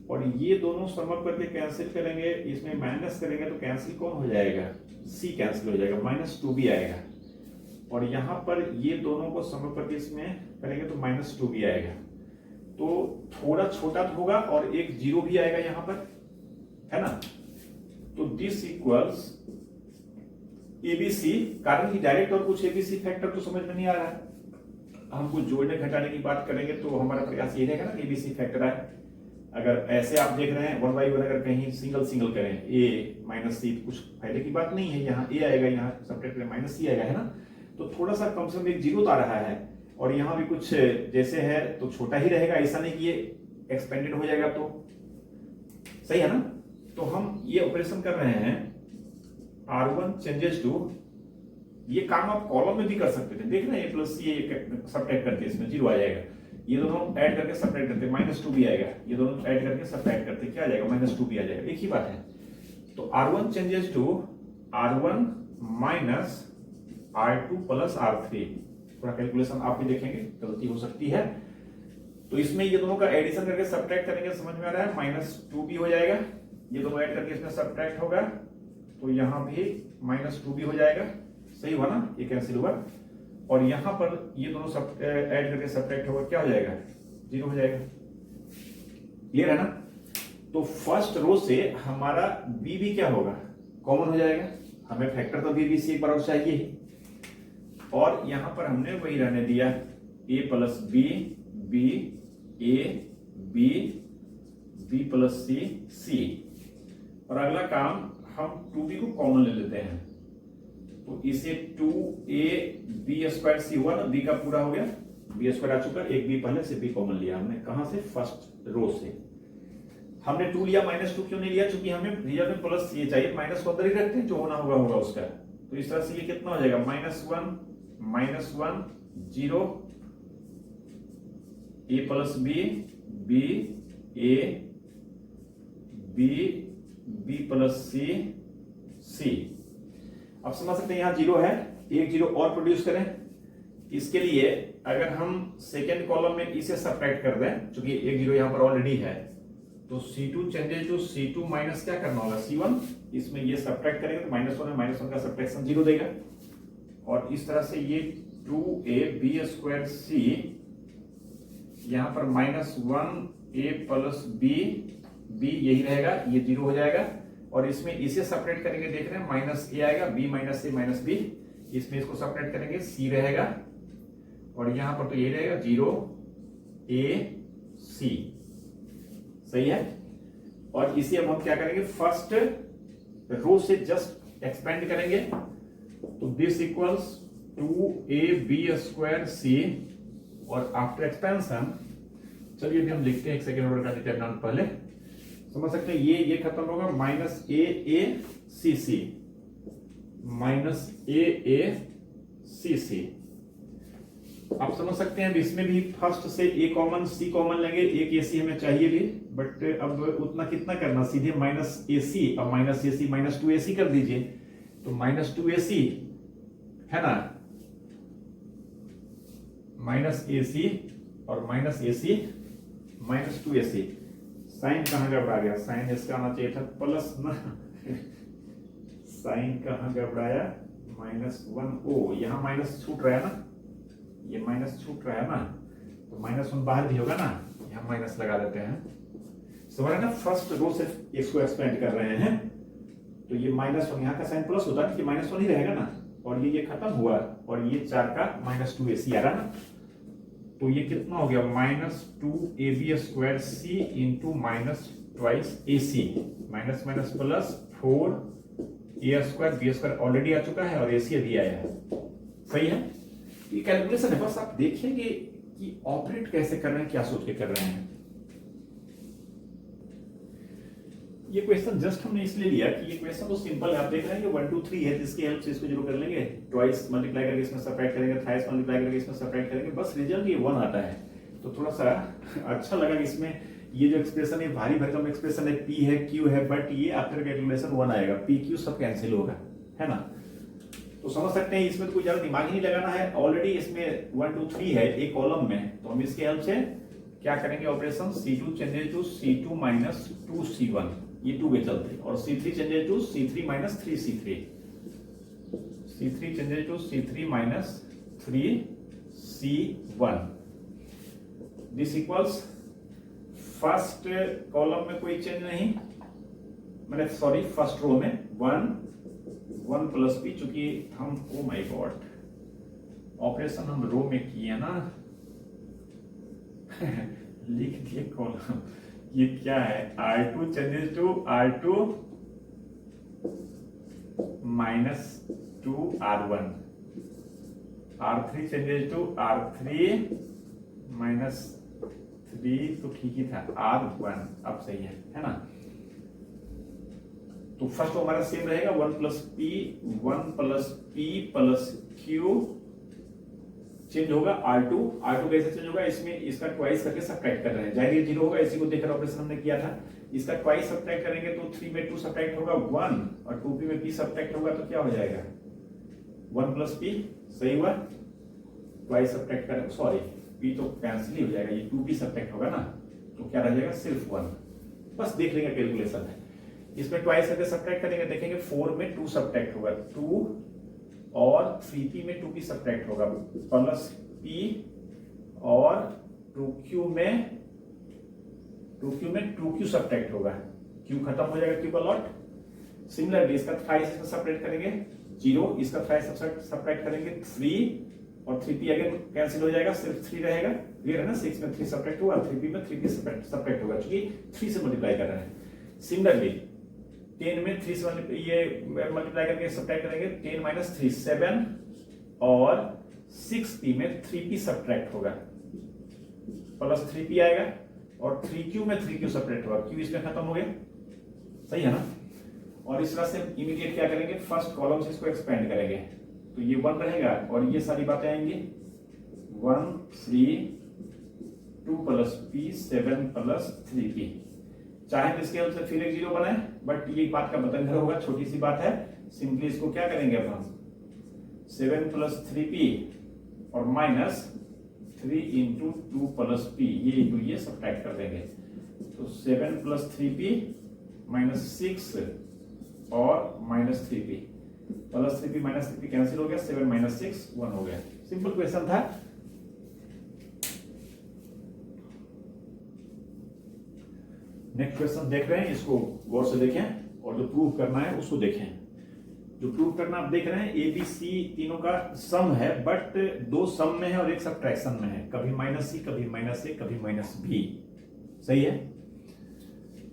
और ये दोनों सम अप करके कैंसिल करेंगे, इसमें माइनस करेंगे तो कैंसिल कौन हो जाएगा, सी कैंसिल हो जाएगा, -2b आएगा। और यहाँ पर ये दोनों को सम अप करके इसमें करेंगे तो -2b आएगा। तो थोड़ा छोटा तो होगा और एक जीरो भी आएगा यहाँ पर, है ना। तो दिस इक्वल्स एबीसी, कारण कि डायरेक्ट और कुछ एबीसी फैक्टर तो समझ में नहीं आ रहा है, हम कुछ जोड़ने घटाने की बात करेंगे तो हमारा प्रयास ये रहेगा ना कि एबीसी फैक्टर आए। अगर ऐसे आप देख रहे हैं 1 by 1, अगर कहीं सिंगल सिंगल करें a माइनस सी, कुछ फायदे की बात नहीं है, यहाँ a आएगा, यहाँ सब्ट्रैक्ट करें माइनस सी आएगा, है ना। तो थोड़ा सा कम से कम एक जीरो तो आ रहा है, और यहाँ भी कुछ जैसे है तो छोटा ही रहेगा, ऐसा नहीं कि ये एक्सपेंडेड हो जाएगा, तो सही है ना। तो हम ये ऑपरेशन कर रहे हैं R1 चेंजेस टू, ये काम आप कॉलम में भी कर सकते थे, देख रहे हैं a प्लस सी सब्ट्रैक्ट करके इसमें जीरो आ जाएगा, ये दोनों ऐड करके सब्ट्रैक्ट करते -2b आएगा, ये दोनों ऐड करके सब्ट्रैक्ट करते क्या आ जाएगा, -2b आ जाएगा, एक ही बात है। तो R1 changes to R1 minus R2 plus R3, थोड़ा कैलकुलेशन आप भी देखेंगे, गलती हो सकती है। तो इसमें ये दोनों का एडिशन करके सब्ट्रैक्ट करेंगे, समझ में आ रहा है, -2b हो जाएगा, ये दोनों ऐड करके इसमें सब्ट्रैक्ट होगा तो यहाँ भी -2b हो जाएगा, सही हुआ ना, ये कैंसिल हुआ। और यहां पर ये दोनों सब ऐड करके सब्ट्रैक्ट होगा, क्या हो जाएगा, जीरो हो जाएगा, क्लियर है ना। तो फर्स्ट रो से हमारा बी भी क्या होगा, कॉमन हो जाएगा, हमें फैक्टर तो बी सी एक बार और चाहिए ही, और यहां पर हमने वही रहने दिया a plus B, B A, B plus C, C. और अगला काम हम 2b को कॉमन ले लेते हैं, तो इसे 2ab² सी हुआ ना, b का पूरा हो गया, b² आ चुका, एक b पहले से b कॉमन लिया हमने, कहां से, फर्स्ट रो से। हमने 2 लिया, -2 क्यों नहीं लिया, क्योंकि हमें रिजल्ट में प्लस ये चाहिए, माइनस को अंदर ही रखते हैं, जो होना होगा उसका। तो इस तरह से ये कितना हो जाएगा, -1 0 a plus B, B A, B plus C, C. अब समझ सकते हैं यहां जीरो है, एक जीरो और प्रोड्यूस करें, इसके लिए अगर हम सेकेंड कॉलम में इसे सब्ट्रैक्ट कर दें, क्योंकि एक जीरो यहां पर ऑलरेडी है, तो C2 changes to C2 minus क्या करना होगा, C1, इसमें ये सब्ट्रैक्ट करेंगे तो -1 का सब्ट्रैक्शन जीरो देगा, और इस तरह से ये 2ab² यहां पर -1a प्लस b यही रहेगा, ये जीरो हो जाएगा, और इसमें इसे सेपरेट करेंगे, देख रहे हैं -a आएगा, b - b, इसमें इसको सेपरेट करेंगे, c रहेगा, और यहां पर तो ये रहेगा 0a c, सही है। और इसे अब हम क्या करेंगे, फर्स्ट रो से जस्ट एक्सपेंड करेंगे, तो दिस इक्वल्स 2ab² c, और आफ्टर एक्सपेंशन, चलिए अभी हम लिखते हैं, एक सेकेंड ऑर्डर का डिटरमिनेंट पहले समझ सकते हैं, ये खत्म होगा, -aa -aa आप समझ सकते हैं। इसमें भी फर्स्ट से a कॉमन, c कॉमन लेंगे, एक ac हमें चाहिए भी, बट अब उतना कितना करना, सीधे -ac, अब -ac -2ac कर दीजिए, तो -2ac है ना, -ac और -ac -2ac, साइन कहां गड़बड़ा गया, साइन इसका आना चाहिए था प्लस ना, साइन कहां गड़बड़ाया, -1 ओ, यहाँ माइनस छूट रहा है ना, ये माइनस छूट रहा है ना, तो -1 बाहर भी होगा ना, यहाँ माइनस लगा देते हैं, समझ रहे ना, फर्स्ट रो से इसको एक्सपेंड कर रहे हैं, तो ये -1 यहाँ का साइन प्लस होता है, कि -1 ही रहेगा ना, और ये खत्म हुआ, और ये 4 का -2ac आ रहा ना, तो ये कितना हो गया, -2ab² c into -2ac, minus minus plus 4a² b² already आ चुका है, और ac अभी आया है, सही है। ये कैलकुलेशन है, बस आप देखेंगे कि ऑपरेट कैसे कर रहे हैं, क्या सोच के कर रहे हैं। ये क्वेश्चन जस्ट हमने इसलिए लिया कि ये क्वेश्चन तो सिंपल है, आप देख रहे हैं, ये 1 2 3 है, जिसकी हेल्प से इसको जीरो कर लेंगे, ट्वाइस मल्टीप्लाई करके इसमें सब्ट्रैक्ट करेंगे, थ्राइस मल्टीप्लाई करके इसमें सब्ट्रैक्ट करेंगे, बस रिजल्ट ये 1 आता है। तो थोड़ा सा अच्छा लगा कि इसमें ये जो एक्सप्रेशन है, भारी भरकम एक्सप्रेशन है, p है, q है, बट ये आफ्टर कैलकुलेशन 1 आएगा, p q सब कैंसिल होगा, है ना। तो समझ सकते हैं इसमें तो कोई ज्यादा दिमाग ही नहीं लगाना है, ऑलरेडी इसमें 1 2 3 है एक कॉलम में, तो हम इसकी हेल्प से क्या करेंगे operation, C2 changes to C2 minus 2C1, ये 2 के चलते, और C3 changes to C3 minus 3C3, C3 changes to C3 minus 3C1। This equals first column में कोई चेंज नहीं, मैंने सॉरी फर्स्ट रो में 1 प्लस पी, चूंकि हम ओ माय गॉड ऑपरेशन हम रो में किए ना लिख दिए कॉलम, ये क्या है, R2 changes to R2 minus 2R1, R3 changes to R3 minus 3, तो ठीक ही था, R1 अब सही है ना। तो फर्स्ट हमारा सेम रहेगा 1 plus P plus Q, change होगा R2 कैसे चेंज होगा, इसमें इसका ट्वाइस करके सब्ट्रैक्ट कर रहे हैं, जाहिर 0 होगा, इसी को देखकर ऑपरेशन हमने किया था। इसका ट्वाइस सब्ट्रैक्ट करेंगे तो 3 में 2 सब्ट्रैक्ट होगा 1, और 2p में p सब्ट्रैक्ट होगा तो क्या हो जाएगा 1 प्लस p, सही हुआ, ट्वाइस सब्ट्रैक्ट करें, सॉरी p तो कैंसिल ही हो जाएगा, ये 2p सब्ट्रैक्ट होगा ना, तो क्या रह जाएगा सिर्फ 1, बस देख लेंगे कैलकुलेशन है। इसमें ट्वाइस करके सब्ट्रैक्ट करेंगे, देखेंगे 4 में 2 सब्ट्रैक्ट होगा 2, और 3p में 2p सब्ट्रैक्ट होगा प्लस p, और 2q में 2q सब्ट्रैक्ट होगा, q खत्म हो जाएगा, q का लॉट। सिमिलरली इसका थ्राइस सब्ट्रैक्ट करेंगे 0, इसका थ्राइस सब्ट्रैक्ट करेंगे 3, और 3p अगेन कैंसिल हो जाएगा, सिर्फ 3 रहेगा, क्लियर है ना। 6 में 3 सब्ट्रैक्ट होगा, 3p में 3p सब्ट्रैक्ट होगा, क्योंकि 3 से मल्टीप्लाई कर रहे हैं। सिमिलरली 10 में 3 से ये मल्टीप्लाई करके सब्ट्रैक्ट करेंगे, 10 माइनस 3 7, और 6p में 3p सब्ट्रैक्ट होगा, प्लस 3p आएगा, और 3q में 3q सब्ट्रैक्ट होगा, q इसमें खत्म हो गया, सही है ना। और इस तरह से इमीडिएट क्या करेंगे, फर्स्ट कॉलम से इसको एक्सपेंड करेंगे, तो ये 1 रहेगा, और ये सारी बातें आएंगी 1 3 2 प्लस p 7 प्लस 3p, चाहे तो इसके हेल्प से फिर एक 0 बनाए, बट ये बात का बतंगर होगा, छोटी सी बात है, सिंपली इसको क्या करेंगे अब हम 7 प्लस 3p और माइनस 3 इंटू 2 प्लस p, ये इंटू ये सब्ट्रैक्ट कर देंगे, तो 7 प्लस 3p माइनस 6 और minus 3p, plus 3p minus 3p cancel हो गया, 7 माइनस 6 1 हो गया, सिंपल क्वेश्चन था। नेक्स्ट क्वेश्चन देख रहे हैं, इसको गौर से देखें, और जो प्रूव करना है उसको देखें। जो प्रूव करना आप देख रहे हैं, ए बी सी तीनों का सम है, बट 2 सम में है और 1 सब्ट्रैक्शन में है, कभी माइनस सी, कभी माइनस ए, कभी माइनस बी, सही है।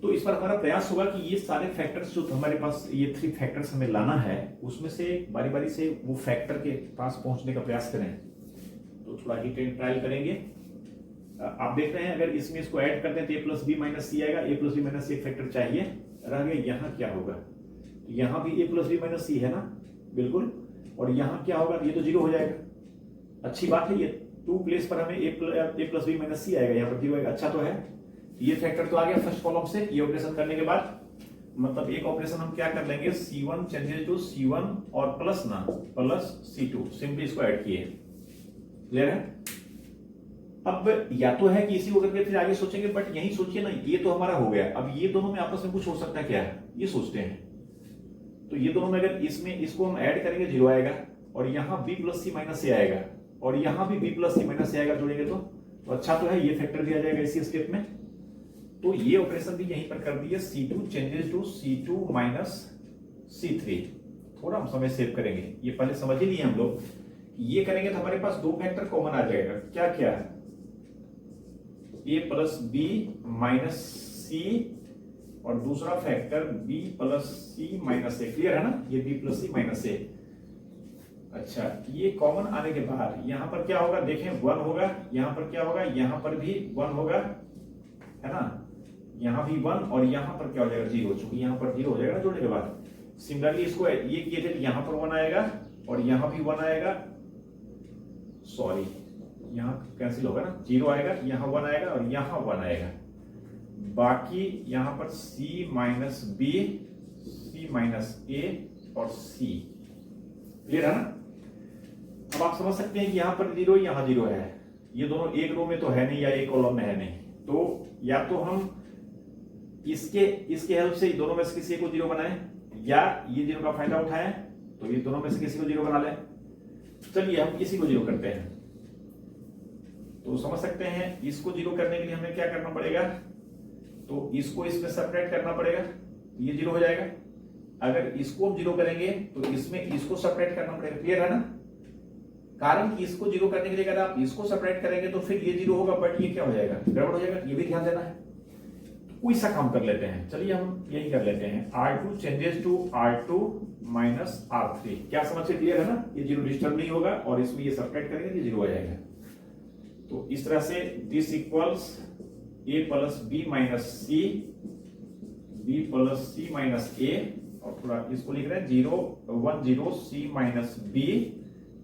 तो इस पर हमारा प्रयास होगा कि ये सारे फैक्टर्स जो हमारे पास, ये 3 फैक्टर्स हमें लाना है, उसमें से बारी बारी से वो फैक्टर के पास पहुंचने का प्रयास करें। तो थोड़ा हिट एंड ट्रायल करेंगे। आप देख रहे हैं, अगर इसमें इसको ऐड करते हैं तो a प्लस बी माइनस सी आएगा, a प्लस बी माइनस सी एक फैक्टर चाहिए, रह गया यहाँ क्या होगा, तो यहाँ भी a प्लस बी माइनस सी है ना, बिल्कुल, और यहाँ क्या होगा, ये तो 0 हो जाएगा, अच्छी बात है, ये 2 प्लेस पर हमें a प्लस बी माइनस सी आएगा, यहाँ पर 0 आएगा, अच्छा तो है। ये फैक्टर तो आ गया फर्स्ट कॉलम से, ये ऑपरेशन करने के बाद, मतलब एक ऑपरेशन हम क्या कर लेंगे, C1 चेंजेस टू C1 और प्लस ना प्लस C2, सिंपली इसको ऐड किए, क्लियर है। अब या तो है कि इसी को करके फिर आगे सोचेंगे, बट यही सोचिए ना, ये तो हमारा हो गया, अब ये दोनों में आपस में कुछ हो सकता है क्या है, ये सोचते हैं। तो ये दोनों में अगर इसमें इसको हम ऐड करेंगे 0 आएगा, और यहाँ b प्लस सी माइनस से आएगा, और यहाँ भी b प्लस सी माइनस से आएगा, जोड़ेंगे तो अच्छा तो है, ये फैक्टर भी आ जाएगा इसी स्टेप में। तो ये ऑपरेशन भी यहीं पर कर दिए, C2 changes to C2 minus C3, थोड़ा हम समय सेव करेंगे, ये पहले समझ ही लिए हम लोग, ये करेंगे तो हमारे पास 2 फैक्टर कॉमन आ जाएगा, क्या क्या है, a plus B minus C, और दूसरा factor b plus C minus ए, क्लियर है ना, ये b प्लस सी माइनस ए। अच्छा, ये कॉमन आने के बाद यहां पर क्या होगा, देखें 1 होगा, यहां पर क्या होगा, यहां पर भी 1 होगा, है ना, यहां भी 1, और यहां पर क्या हो जाएगा 0, चूंकि यहां पर 0 हो जाएगा जोड़ने के बाद। सिमिलरली इसको ये किए थे, यहां पर 1 आएगा, और यहां भी 1 आएगा, सॉरी यहाँ कैंसिल होगा ना, 0 आएगा, यहाँ 1 आएगा, और यहाँ 1 आएगा, बाकी यहाँ पर c minus B, c minus A और c, क्लियर है ना। अब आप समझ सकते हैं कि यहाँ पर 0, यहाँ 0 है, ये दोनों एक रो में तो है नहीं या एक कॉलम में है नहीं, तो या तो हम इसके हेल्प से दोनों में से किसी को जीरो बनाए, या ये जीरो का फायदा उठाएं तो ये दोनों में से किसी को जीरो बना लें। चलिए हम इसी को जीरो करते हैं। तो समझ सकते हैं इसको जीरो करने के लिए हमें क्या करना पड़ेगा, तो इसको इसमें सेपरेट करना पड़ेगा, ये जीरो हो जाएगा। अगर इसको हम जीरो करेंगे तो इसमें इसको सेपरेट करना पड़ेगा। क्लियर है ना? कारण कि इसको जीरो करने के लिए अगर आप इसको सेपरेट करेंगे तो फिर ये जीरो होगा, बट ये क्या हो जाएगा, गड़बड़ हो जाएगा। ये भी ध्यान देना है। तो कोई सा काम कर लेते हैं, चलिए हम यही कर लेते हैं, R2 changes to R2 minus R3। क्या समझ से क्लियर है ना? ये जीरो डिस्टर्ब नहीं होगा और इसमें ये सेपरेट करेंगे, ये जीरो हो जाएगा। तो इस तरह से this equals a plus B minus C, B plus C minus A, और थोड़ा इसको लिख रहे हैं 0 1 0 सी माइनस बी।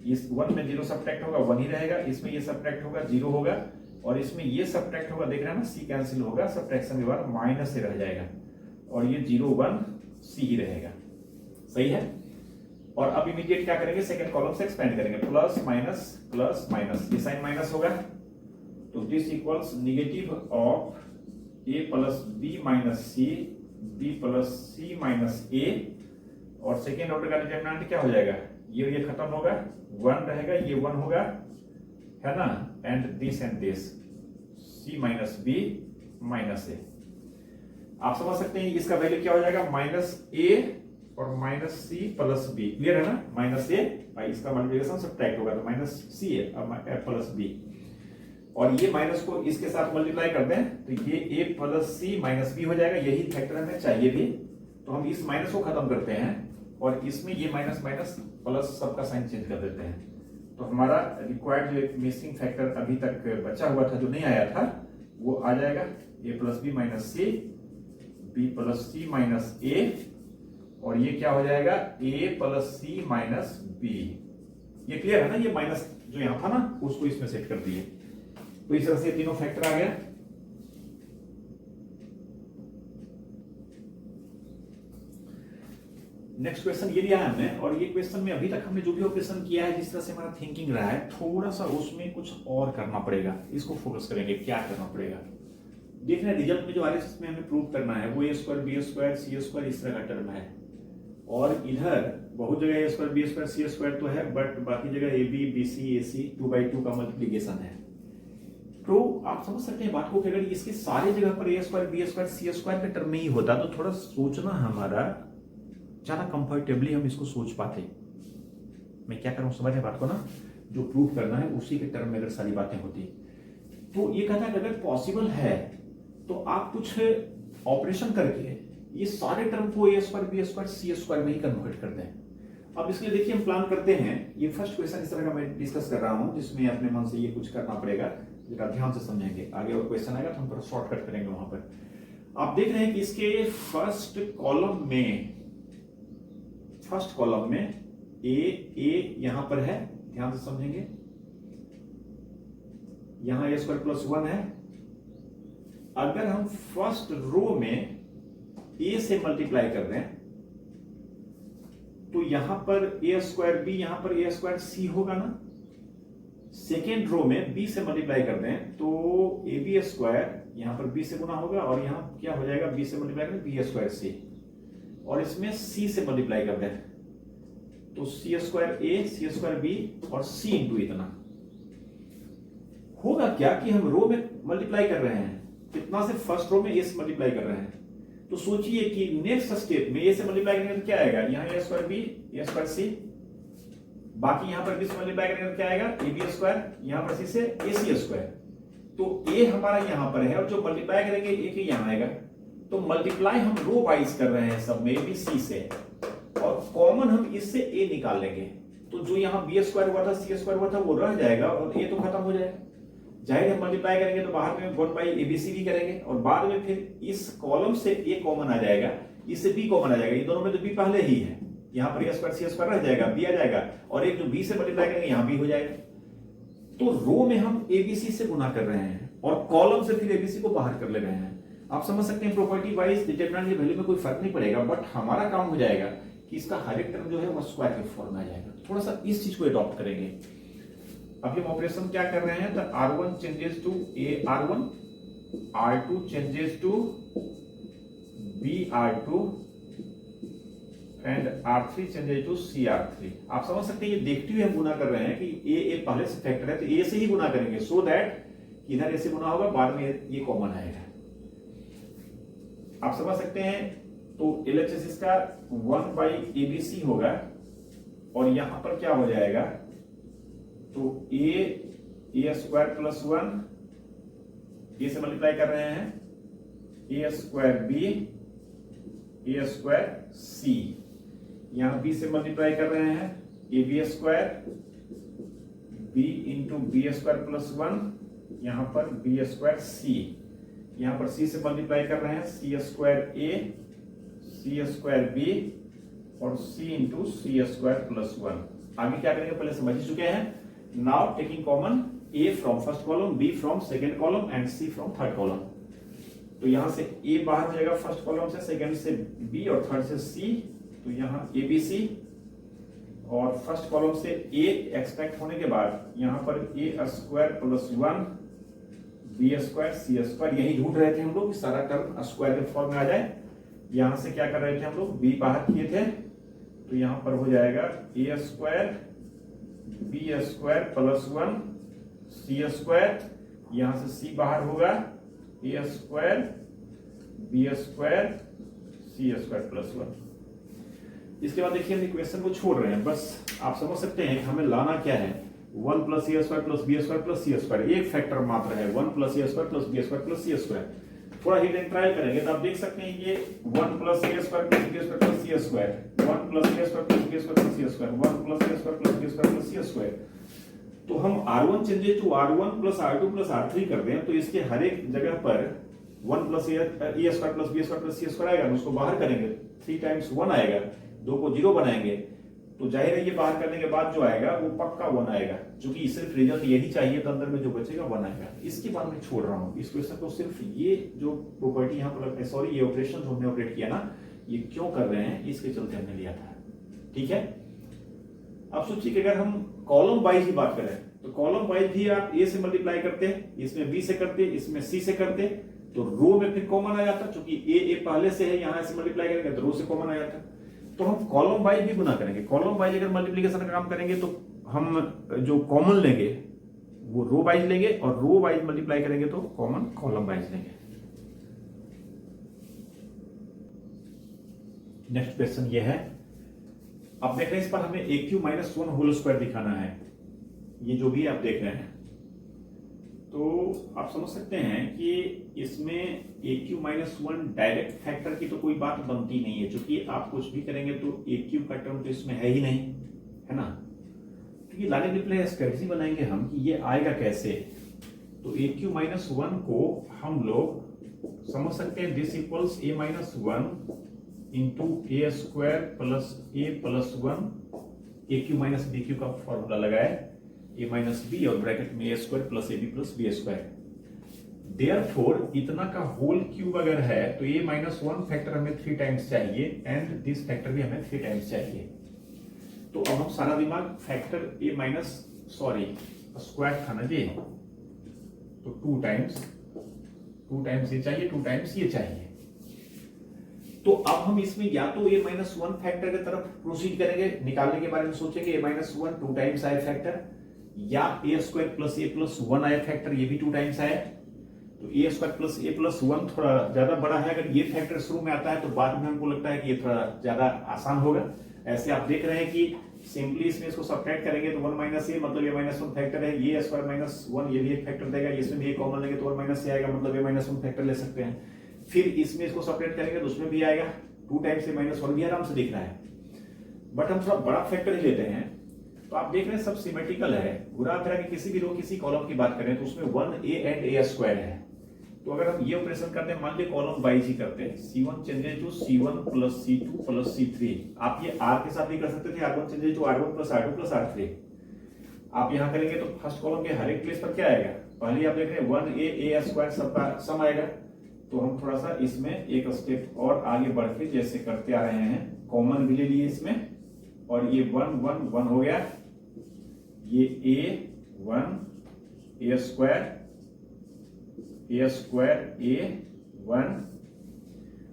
इस 1 में 0 सब्ट्रैक्ट होगा 1 ही रहेगा, इसमें ये सब्ट्रैक्ट होगा 0 होगा, और इसमें ये सब्ट्रैक्ट होगा, देख रहे हैं ना, सी कैंसिल होगा, सब्ट्रैक्शन के बाद माइनस से रह जाएगा, और ये 0 1 सी ही रहेगा। सही है? और अब इमीडिएट क्या करेंगे, सेकंड कॉलम से एक्सपेंड करेंगे, प्लस माइनस, ये साइन माइनस होगा, तो this equals negative of A plus B minus C, B plus C minus A, और सेकेंड ऑर्डर का डिटरमिनेंट क्या हो जाएगा, ये खत्म होगा, 1 रहेगा, ये 1 होगा, है ना, and this C minus B minus A. आप समझ सकते हैं इसका वैल्यू क्या हो जाएगा, माइनस ए और minus C plus B. Clear है ना? माइनस ए, इसका मल्टीप्लिकेशन सब्ट्रैक्ट होगा तो माइनस सी प्लस बी, और ये माइनस को इसके साथ मल्टीप्लाई कर दें तो ये ए प्लस सी माइनस बी हो जाएगा। यही फैक्टर हमें चाहिए भी, तो हम इस माइनस को खत्म करते हैं और इसमें ये माइनस माइनस प्लस सबका साइन चेंज कर देते हैं, तो हमारा रिक्वायर्ड जो एक मिसिंग फैक्टर अभी तक बचा हुआ था, जो नहीं आया था, वो आ जाएगा, ए plus B minus C, B plus C minus A, और ये क्या हो जाएगा, ए प्लस सी माइनस बी। ये क्लियर है ना? ये माइनस जो यहां था ना, उसको इसमें सेट कर दिए, तो इस तरह से तीनों फैक्टर आ गया। नेक्स्ट क्वेश्चन ये लिया है हमने, और ये क्वेश्चन में अभी तक हमने जो भी ऑपरेशन किया है, जिस तरह से हमारा थिंकिंग रहा है, थोड़ा सा उसमें कुछ और करना पड़ेगा। इसको फोकस करेंगे, क्या करना पड़ेगा। देख रहे हैं रिजल्ट में जो आ रहा है, इसमें हमें प्रूव करना है, वो ए square B square C square इस तरह का टर्म है, और इधर बहुत जगह ए square B square C square तो है, बट बाकी जगह ए बी बी सी ए सी 2/2 का मल्टीप्लीकेशन है। तो आप समझ सकते हैं बात को कि अगर इसके सारे जगह पर A square B square C square का टर्म में ही होता तो थोड़ा सोचना हमारा ज्यादा कंफर्टेबली हम इसको सोच पाते। मैं क्या कर रहा हूं, समझ बात को ना, जो प्रूफ करना है उसी के टर्म में अगर सारी बातें होती, तो ये कहता है कि अगर पॉसिबल है तो आप कुछ ऑपरेशन करके ये सारे टर्म को ए square B square C square में ही कन्वर्ट कर दें। अब इसके लिए देखिए हम प्लान करते हैं, ये फर्स्ट क्वेश्चन इस तरह का मैं डिस्कस कर रहा हूं, जिसमें अपने मन से ये कुछ करना पड़ेगा, जरा ध्यान से समझेंगे। आगे और क्वेश्चन आएगा तो हम थोड़ा शॉर्टकट करेंगे वहां पर। आप देख रहे हैं कि इसके फर्स्ट कॉलम में ए यहां पर है, ध्यान से समझेंगे, यहां ए स्क्वायर प्लस 1 है। अगर हम फर्स्ट रो में ए से मल्टीप्लाई कर दें तो यहां पर ए स्क्वायर बी, यहां पर ए स्क्वायर सी होगा ना। सेकेंड रो में बी से मल्टीप्लाई कर दें तो ए बी स्क्वायर यहां पर बी से गुना होगा, और यहां क्या हो जाएगा, बी से मल्टीप्लाई करें बी स्क्वायर सी, और इसमें सी से मल्टीप्लाई कर दें तो सी स्क्वायर ए सी स्क्वायर बी और सी इंटू इतना। होगा क्या कि हम रो में मल्टीप्लाई कर रहे हैं, कितना से, फर्स्ट रो में ए से मल्टीप्लाई कर रहे हैं, तो सोचिए कि नेक्स्ट स्टेप में ए से मल्टीप्लाई करेंगे तो क्या आएगा, यहां ए स्क्वायर बी ए स्क्वायर सी, बाकी यहां पर बी से मल्टीप्लाई करेंगे तो क्या आएगा, ए बी स्क्वायर, यहां पर सी से ए सी स्क्वायर। तो ए हमारा यहां पर है और जो मल्टीप्लाई करेंगे ए के यहां आएगा, तो मल्टीप्लाई हम रो वाइज कर रहे हैं सब में, ए बी सी से, और कॉमन हम इससे ए निकाल लेंगे, तो जो यहां बी स्क्वायर हुआ था सी स्क्वायर हुआ था वो रह जाएगा और ए तो खत्म हो जाएगा। जाहिर है मल्टीप्लाई करेंगे तो बाहर में 1/abc भी करेंगे, और बाद में फिर इस कॉलम से ए कॉमन आ जाएगा, इससे बी कॉमन आ जाएगा, ये दोनों में तो बी पहले ही है, यहां पर ए स्क्वायर सी स्क्वायर रह जाएगा, बी आ जाएगा, और एक जो बी से मल्टीप्लाई करेंगे यहां बी हो जाएगा। तो रो में हम एबीसी से गुना कर रहे हैं और कॉलम से फिर एबीसी को बाहर कर ले रहे हैं। आप समझ सकते हैं प्रॉपर्टी वाइज डिटरमिनेंट की वैल्यू में कोई फर्क नहीं पड़ेगा, बट हमारा काम हो जाएगा कि इसका हर एक टर्म जो है वो स्क्वायर के फॉर्म में आ जाएगा। थोड़ा सा इस चीज को अडॉप्ट करेंगे। अब हम ऑपरेशन क्या कर रहे हैं, the R1 changes to AR1, R2 changes to BR2 and R3 changes to CR3। आप समझ सकते हैं ये देखते हुए हम गुना कर रहे हैं कि A पहले से फैक्टर है तो A से ही गुना करेंगे, सो दैट इधर ऐसे गुना होगा, बाद में ये कॉमन आएगा। आप समझ सकते हैं। तो LHS इसका 1/ABC होगा और यहां पर क्या हो जाएगा, तो A स्क्वायर प्लस 1, A से मल्टीप्लाई कर रहे हैं, A square B, A square C, यहां B से मल्टीप्लाई कर रहे हैं, AB square B into B square plus 1, यहां पर B स्क्वायर C, यहां पर C से मल्टीप्लाई कर रहे हैं, C square A, C square B और C into C square plus 1। आगे क्या करेंगे पहले समझ ही चुके हैं। Now taking common A from first column, B from second column and C from third column. तो यहां से A बाहर हो जाएगा फर्स्ट कॉलम से, सेकेंड से B और थर्ड से C, तो यहां ABC और फर्स्ट कॉलम से A एक्सपेक्ट होने के बाद यहां पर A square plus 1 B square C square, यही ढूंढ रहे थे हम लोग कि सारा टर्म स्क्वायर के फॉर्म में आ जाए। यहां से क्या कर रहे थे हम लोग, B बाहर किए थे, तो यहां पर हो जाएगा A square B square plus 1 C square, यहां से C बाहर होगा, A square B square C square plus 1। इसके बाद देखिए हम इक्वेशन को छोड़ रहे हैं, बस आप समझ सकते हैं कि हमें लाना क्या है, 1 plus A square plus B square plus C square, एक फैक्टर मात्र है 1 plus A square plus B square plus C square. थोड़ा हिट एंड ट्रायल करेंगे तो आप देख सकते हैं ये 1 plus A square plus B square plus C square, 1 plus A square plus B square plus C square, 1 plus A square plus B square plus C square. तो हम R1 changes to R1 plus R2 plus R3 कर दें तो इसके हर एक जगह पर 1 plus A square plus B square plus C square आएगा, उसको बाहर करेंगे 3 टाइम्स 1 आएगा, 2 को 0 बनाएंगे, तो जाहिर है ये बाहर करने के बाद जो आएगा वो पक्का 1 आएगा, क्योंकि सिर्फ रिजल्ट यही चाहिए तो अंदर में जो बचेगा 1 आएगा। इसके बाद मैं छोड़ रहा हूं इस क्वेश्चन को, सिर्फ ये जो प्रॉपर्टी यहाँ पर, सॉरी ये ऑपरेशन जो हमने ऑपरेट किया ना, ये क्यों कर रहे हैं इसके चलते हमने लिया था। ठीक है, अब सोचिए कि अगर हम कॉलम वाइज ही बात करें तो कॉलम वाइज भी आप A से मल्टीप्लाई करते, इसमें B से करते, इसमें C से करते, तो रो में फिर कॉमन आ जाता, क्योंकि A पहले से है, यहां से मल्टीप्लाई करेंगे तो रो से कॉमन आ जाता। तो हम कॉलम वाइज भी गुना करेंगे, कॉलम वाइज अगर मल्टीप्लिकेशन का काम करेंगे तो हम जो कॉमन लेंगे वो रो वाइज लेंगे और रो वाइज मल्टीप्लाई करेंगे तो कॉमन कॉलम वाइज लेंगे। नेक्स्ट क्वेश्चन ये है, अब देख रहे हैं इस पर हमें AQ माइनस 1 होल स्क्वायर दिखाना है, ये जो भी आप देख रहे हैं। तो आप समझ सकते हैं कि इसमें AQ माइनस 1 डायरेक्ट फैक्टर की तो कोई बात बनती नहीं है, क्योंकि आप कुछ भी करेंगे तो AQ का टर्म तो इसमें है ही नहीं, है ना। तो ये लाने के लिए स्ट्रेटजी बनाएंगे हम कि ये आएगा कैसे। तो AQ माइनस 1 को हम लोग समझ सकते हैं, this equals A minus 1 into A square plus A plus 1, AQ minus BQ का फॉर्मूला लगाए, A माइनस B और ब्रैकेट में A square plus AB plus B square. Therefore इतना का होल क्यूब अगर है तो A माइनस 1 फैक्टर हमें 3 टाइम्स चाहिए एंड दिस फैक्टर भी हमें 3 टाइम्स चाहिए। तो अब हम सारा दिमाग फैक्टर A माइनस स्क्वायर था ना जी, तो 2 टाइम्स ये चाहिए, 2 टाइम्स ये चाहिए। तो अब हम इसमें या तो A माइनस 1 फैक्टर की तरफ प्रोसीड करेंगे, निकालने के बारे में सोचेंगे, A माइनस 1 2 टाइम्स आए फैक्टर, या A square plus A plus 1 आया फैक्टर, ये भी 2 टाइम्स आया। तो A square plus A plus 1 थोड़ा ज्यादा बड़ा है, अगर ये फैक्टर शुरू में आता है तो बाद में हमको लगता है कि ये थोड़ा ज्यादा आसान होगा। ऐसे आप देख रहे हैं कि सिंपली इसमें इसको सब्ट्रैक्ट करेंगे तो 1 माइनस A मतलब A माइनस 1 फैक्टर है, ये स्क्वायर माइनस 1 ये भी एक फैक्टर देगा, इसमें भी एक कॉमन लेंगे तो 1 माइनस A आएगा, मतलब A माइनस 1 फैक्टर ले सकते हैं। फिर इसमें इसको सब्ट्रैक्ट करेंगे तो उसमें भी आएगा 2 टाइम्स A माइनस 1 भी आराम से दिख रहा है, बट हम थोड़ा बड़ा फैक्टर ही लेते हैं। तो आप देख रहे हैं सब सिमेट्रिकल है, पूरा तरह के किसी भी रो किसी कॉलम की बात करें तो उसमें 1A एंड A स्क्वायर है। तो अगर हम ये ऑपरेशन करते हैं, मान लीजिए कॉलम वाइज ही करते हैं, C1 changes to C1 plus C2 plus C3, आप ये R के साथ भी कर सकते थे, R1 changes to R1 plus R2 plus R3। आप यहां करेंगे तो फर्स्ट कॉलम के हर एक प्लेस पर क्या आएगा, पहले आप देख रहे हैं 1A स्क्वायर सबका सम आएगा। तो हम थोड़ा सा इसमें एक स्टेप और आगे बढ़ के जैसे करते आ रहे हैं, कॉमन भी ले लिए इसमें, और ये 1 1 1 हो गया, ये A 1 ए स्क्वायर ए 1,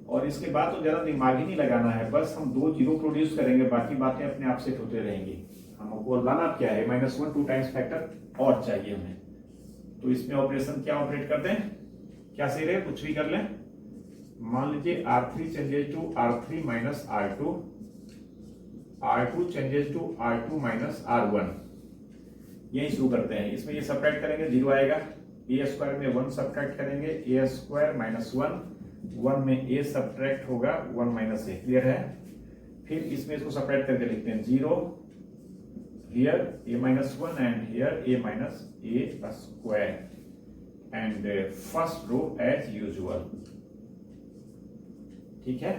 और इसके बाद तो ज्यादा दिमाग ही नहीं लगाना है, बस हम 2 जीरो प्रोड्यूस करेंगे, बाकी बातें अपने आप से होते रहेंगी। हमको लाना क्या है, -1 2 टाइम्स फैक्टर और चाहिए हमें। तो इसमें ऑपरेशन क्या ऑपरेट करते हैं, क्या सही रहे, कुछ भी कर लें। मान लीजिए R3 changes to R3 minus R2, R2 changes to R2 minus R1। यही शुरू करते हैं। इसमें ये सब्ट्रैक्ट करेंगे, 0 आएगा। ए स्क्वायर में 1 सब्ट्रैक्ट करेंगे, ए स्क्वायर माइनस 1 में ए सब्ट्रैक्ट होगा 1 माइनस ए, क्लियर है। फिर इसमें इसको सब्ट्रैक्ट करके लिखते हैं 0 here A minus 1 and here A minus A square and first row as usual, ठीक है।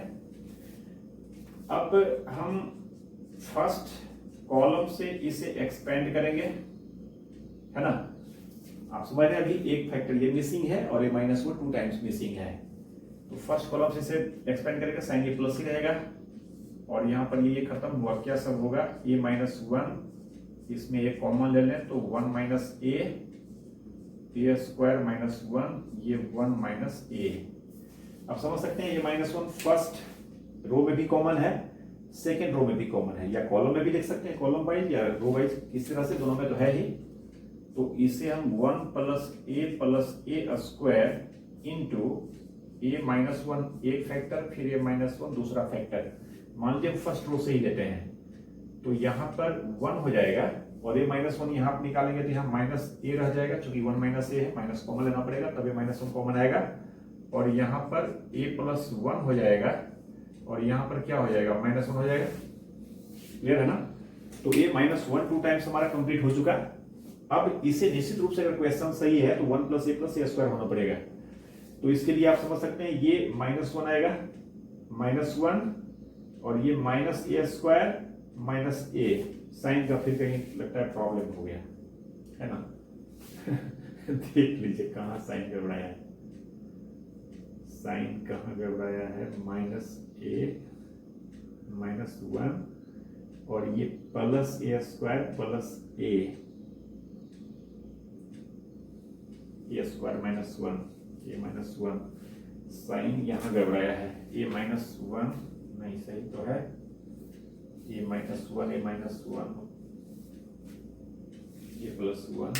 अब हम फर्स्ट कॉलम से इसे एक्सपेंड करेंगे, है ना। आप समझ रहे हैं, अभी एक फैक्टर ये मिसिंग है और ये -1 2 टाइम्स मिसिंग है। तो फर्स्ट कॉलम से इसे एक्सपेंड करेंगे, साइन ये प्लस ही रहेगा, और यहाँ पर ये खत्म हुआ, क्या सब होगा, ए माइनस 1, इसमें ये कॉमन ले लें तो 1 माइनस ए स्क्वायर माइनस 1, ये 1 माइनस ए। अब समझ सकते हैं ये -1 फर्स्ट रो में भी कॉमन है, सेकेंड रो में भी कॉमन है, या कॉलम में भी देख सकते हैं, कॉलम वाइज या रो वाइज, इस तरह से दोनों में तो है ही। तो इसे हम 1 प्लस ए स्क्वायर इंटू ए माइनस 1 एक फैक्टर, फिर ए माइनस 1 दूसरा फैक्टर, मान लीजिए फर्स्ट रो से ही लेते हैं, तो यहाँ पर 1 हो जाएगा, और ए माइनस 1 यहाँ पर निकालेंगे तो यहाँ माइनस ए रह जाएगा, चूंकि 1 माइनस ए है, माइनस कॉमन लेना पड़ेगा, तब ए माइनस 1 कॉमन आएगा, और यहाँ पर ए प्लस 1 हो जाएगा, और यहाँ पर क्या हो जाएगा, -1 हो जाएगा, क्लियर है ना। तो ये -1 2 टाइम्स हमारा कंप्लीट हो चुका। अब इसे निश्चित रूप से अगर क्वेश्चन सही है तो 1 प्लस ए स्क्वायर होना पड़ेगा। तो इसके लिए आप समझ सकते हैं ये -1 आएगा, -1, और ये minus A square minus A, sign का फिर कहीं लगता है प्रॉब्लम हो गया, है ना। देख लीजिए कहाँ साइन गड़बड़ाया है, साइन कहाँ गड़बड़ाया है, -1 और ये प्लस ए स्क्वायर प्लस ए स्क्वायर -1, ये -1, साइन यहाँ गड़बड़ाया है, ये -1 नहीं सही तो है, ये -1 ये +1,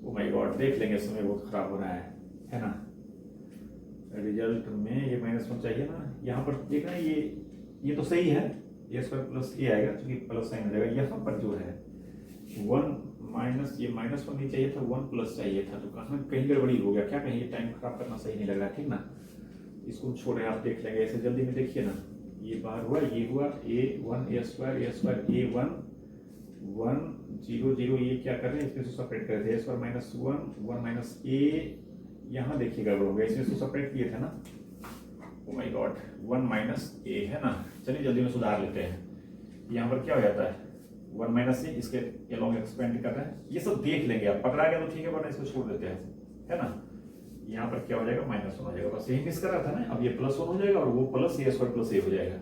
ओ माय गॉड, देख लेंगे, समय बहुत खराब हो रहा है ना। रिजल्ट में ये -1 चाहिए ना, यहाँ पर देखना ये तो सही है, ए स्क्वायर प्लस ए आएगा क्योंकि प्लस साइन हो जाएगा। यहाँ पर जो है 1 माइनस, ये -1 नहीं चाहिए था, 1 प्लस चाहिए था, तो कहाँ कहीं गड़बड़ी हो गया क्या, कहीं टाइम खराब करना सही नहीं लग रहा, ठीक ना। इसको छोड़े, आप देख लेंगे, ऐसे जल्दी में देखिए ना, ये बाहर हुआ, ये हुआ A1 ए स्क्वायर A1 1 0 0, ये क्या कर रहे हैं, इसमें से सेपरेट कर रहे थे, स्क्वायर -1 1 माइनस ए, यहाँ देखिए गड़बड़ हो गया, इसमें से सेपरेट किए थे ना, ओ माय गॉड, 1 माइनस ए है ना। चलिए जल्दी में सुधार लेते हैं, यहाँ पर क्या हो जाता है, 1 माइनस ए, इसके एलोंग एक्सपेंड कर रहे हैं, ये सब देख लेंगे, आप पकड़ा गया तो ठीक है, वरना इसको छोड़ देते हैं, है ना। यहाँ पर क्या हो जाएगा, -1 हो जाएगा, बस यही मिस कर रहा था ना। अब ये +1 हो जाएगा और वो प्लस ए स्क्वायर प्लस ए हो जाएगा।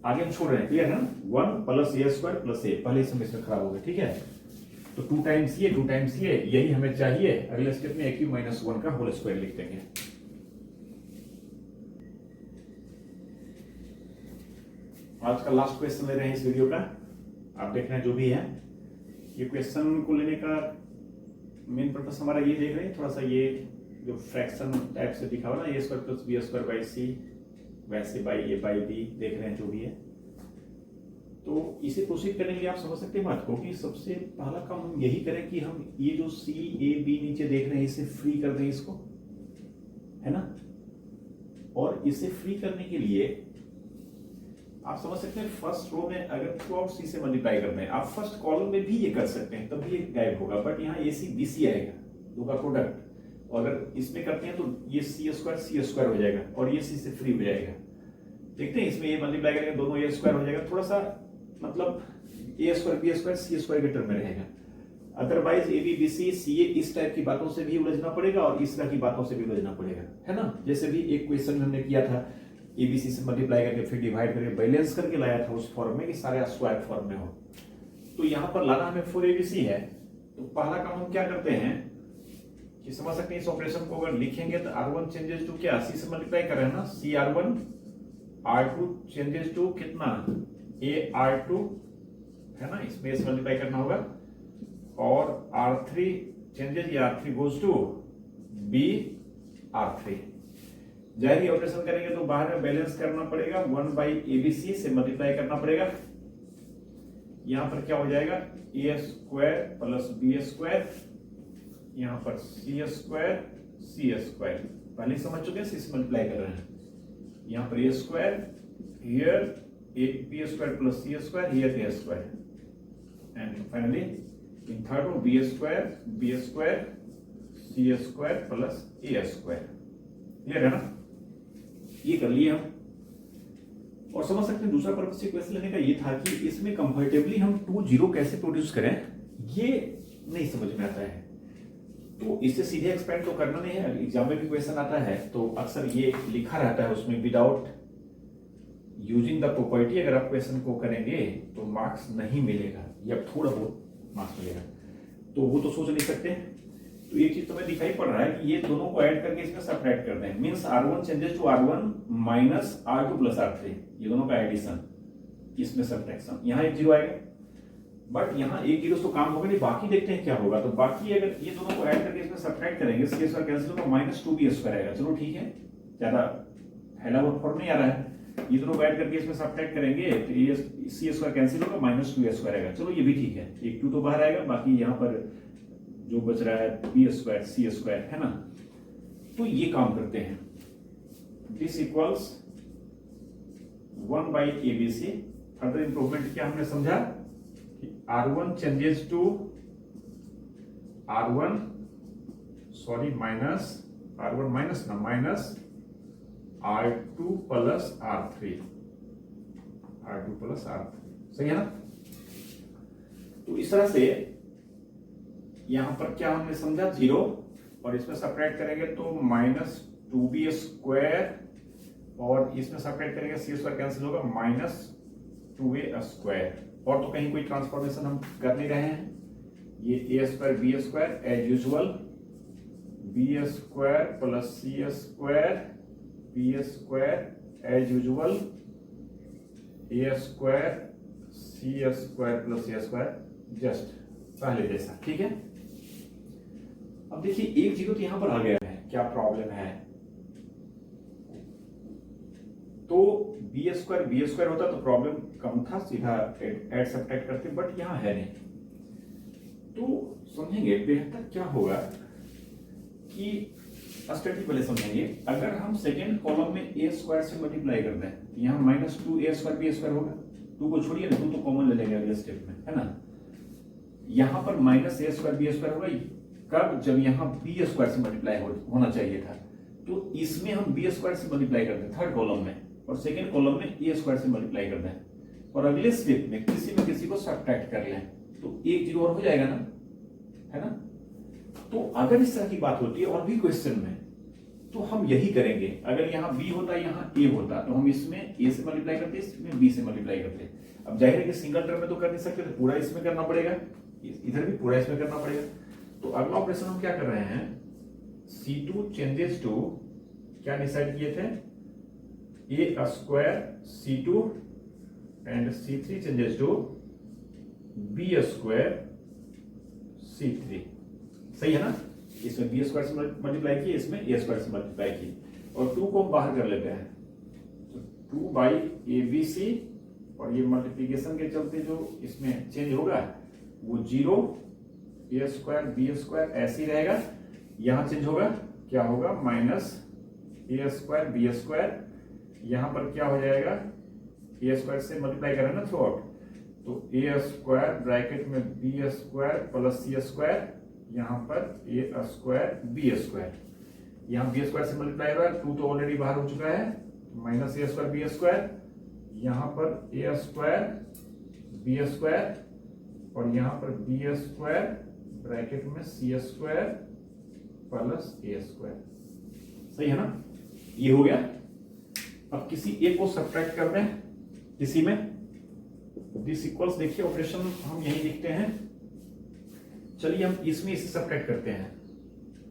आगे हम छोड़ रहे हैं, क्लियर है ना, 1 प्लस ए स्क्वायर प्लस ए, पहले से मिस खराब हो गया, ठीक है। तो 2 टाइम्स ये 2 टाइम्स ये, यही हमें चाहिए। अगले स्टेप में AQ -1 का होल स्क्वायर लिख देंगे। आज का लास्ट क्वेश्चन ले रहे हैं इस वीडियो का, आप देख रहे हैं जो भी है। ये क्वेश्चन को लेने का मेन पर्पस हमारा ये देख रहे हैं, थोड़ा सा ये जो फ्रैक्शन टाइप से दिखा हुआ ना, A square plus B square by C, वैसे बाई ए बाई बी, देख रहे हैं जो भी है। तो इसे प्रोसीड करने के लिए आप समझ सकते हैं बात को कि सबसे पहला काम हम यही करें कि हम ये जो सी ए बी नीचे देख रहे हैं इसे फ्री कर दें, इसको, है ना। और इसे फ्री करने के लिए आप समझ सकते हैं फर्स्ट रो में अगर थ्रू आउट सी से मल्टीप्लाई करते हैं, आप फर्स्ट कॉलम में भी ये कर सकते हैं, तब भी ये गायब होगा, बट यहाँ ए सी बी सी आएगा, दो का प्रोडक्ट। और अगर इसमें करते हैं तो ये सी स्क्वायर हो जाएगा और ये सी से फ्री हो जाएगा। देखते हैं इसमें ये मल्टीप्लाई करेंगे, दोनों ए स्क्वायर हो जाएगा, थोड़ा सा मतलब A square B square C square के टर्म में रहेगा। Otherwise A B B C C A इस टाइप की बातों से भी उलझना पड़ेगा और इस तरह की बातों से भी उलझना पड़ेगा, है ना। जैसे भी एक क्वेश्चन हमने किया था, एबीसी से मल्टीप्लाई करके फिर डिवाइड करके बैलेंस करके लाया था उस फॉर्म में कि सारे स्क्वायर फॉर्म में हो। तो यहाँ पर लाना हमें 4abc है, तो पहला काम हम क्या करते हैं कि समझ सकते हैं, इस ऑपरेशन को अगर लिखेंगे तो R1 चेंजेस टू क्या, C से मल्टीप्लाई कर रहे हैं ना, CR1, R2 चेंजेस टू कितना, AR2 है ना, इसमें से मल्टीप्लाई करना होगा, और R3 चेंजेस, ये R3 गोज टू BR3। जाहिर ऑपरेशन करेंगे तो बाहर में बैलेंस करना पड़ेगा, 1/ABC से मल्टीप्लाई करना पड़ेगा। यहां पर क्या हो जाएगा, A² प्लस B², यहां पर C² पहले समझ चुके हैं, C से मल्टीप्लाई कर रहे हैं, यहां पर A² here B² plus C² here A², and finally in third one B² C² plus A²। Clear है ना, ये कर लिए हम। और समझ सकते हैं दूसरा पर्पस इक्वेशन लेने का ये था कि इसमें कंफर्टेबली हम 2 जीरो कैसे प्रोड्यूस करें, ये नहीं समझ में आता है। तो इससे सीधे एक्सपेंड तो करना नहीं है, एग्जाम में भी क्वेश्चन आता है तो अक्सर ये लिखा रहता है उसमें, विदाउट यूजिंग द प्रॉपर्टी अगर आप क्वेश्चन को करेंगे तो मार्क्स नहीं मिलेगा, या थोड़ा बहुत मार्क्स मिलेगा, तो वो तो सोच नहीं सकते। तो एक चीज तुम्हें दिखाई पड़ रहा है कि ये दोनों को ऐड करके इसमें सब्ट्रैक्ट करते हैं, means R1 changes to R1 minus R2 plus R3, ये दोनों का एडिशन, इसमें सब्ट्रैक्शन, यहाँ एक जीरो आएगा, बट यहाँ एक जीरो तो काम होगा नहीं, बाकी देखते हैं क्या होगा। तो बाकी अगर ये दोनों को ऐड करके इसमें सब्ट्रैक्ट करेंगे, C² कैंसिल होगा, -2B² आएगा, चलो ठीक है, ज्यादा फैला हुआ फॉर्म नहीं आ रहा है। ये दोनों को ऐड करके इसमें सब्ट्रैक्ट करेंगे तो ये C² कैंसिल होगा, -2A² आएगा, चलो ये भी ठीक है, एक 2 तो बाहर आएगा, बाकी यहाँ पर जो बच रहा है B² C² है ना। तो ये काम करते हैं, this equals 1/ABC। Further improvement क्या हमने समझा कि R1 changes to R1 minus R2 plus R3, सही है ना। तो इस तरह से यहां पर क्या हमने समझा, जीरो, और इसमें सब्ट्रैक्ट करेंगे तो -2B², और इसमें सब्ट्रैक्ट करेंगे C² कैंसिल होगा, -2A²। और तो कहीं कोई ट्रांसफॉर्मेशन हम कर नहीं रहे हैं, ये A² B² as usual, B² plus C² B² as usual, A² C² plus A², just पहले जैसा, ठीक है। अब देखिए एक जीरो तो यहां पर आ गया है, क्या प्रॉब्लम है, तो B² होता तो प्रॉब्लम कम था, सीधा ऐड सब्ट्रैक्ट करते, बट यहां है नहीं। तो समझेंगे बेहतर क्या होगा कि स्टडी पहले समझेंगे, अगर हम सेकेंड कॉलम में A² से मल्टीप्लाई कर दें, यहां -2A² B² होगा, 2 को छोड़िए ना, 2 तो कॉमन ले लेंगे अगले स्टेप में, है ना। यहां पर -A² B² होगा, कब, जब यहां B² से मल्टीप्लाई होना चाहिए था, तो इसमें हम B² से मल्टीप्लाई करते हैं थर्ड कॉलम में, और सेकेंड कॉलम में A² से मल्टीप्लाई कर दें, और अगले स्टेप में किसी को सब्ट्रैक्ट कर लें, तो एक जीरो और हो जाएगा ना, है ना। तो अगर इस तरह की बात होती है और भी क्वेश्चन में, तो हम यही करेंगे, अगर यहाँ B होता यहाँ A होता तो हम इसमें A से मल्टीप्लाई करते, इसमें B से मल्टीप्लाई करते। अब जाहिर है कि सिंगल टर्म में तो कर नहीं सकते, तो पूरा इसमें करना पड़ेगा, इधर भी पूरा इसमें करना पड़ेगा। तो अगला ऑपरेशन हम क्या कर रहे हैं, C2 चेंजेस टू, क्या डिसाइड किए थे, A² C2 and C3 changes to B² C3, सही है ना। इसमें B² से मल्टीप्लाई किए, इसमें A² से मल्टीप्लाई किए, और 2 को हम बाहर कर लेते हैं, तो 2/ABC, और ये मल्टीप्लिकेशन के चलते जो इसमें चेंज होगा वो 0, A² B² ऐसे ही रहेगा, यहां चेंज होगा, क्या होगा, -A² B², यहां पर क्या हो जाएगा, A² से मल्टीप्लाई कर रहे हैं ना थ्रू आउट, तो A² ब्रैकेट में B² प्लस C², यहां पर A² B², यहां B² से मल्टीप्लाई हो रहा है, 2 तो ऑलरेडी बाहर हो चुका है, -A² B², यहां पर A² B², और यहां पर B² ब्रैकेट में C² प्लस A², सही है ना। ये हो गया। अब किसी एक को सब्ट्रैक्ट कर दें किसी में, दिस इक्वल्स, देखिए ऑपरेशन हम यही लिखते हैं, चलिए हम इसमें इसे सब्ट्रैक्ट करते हैं।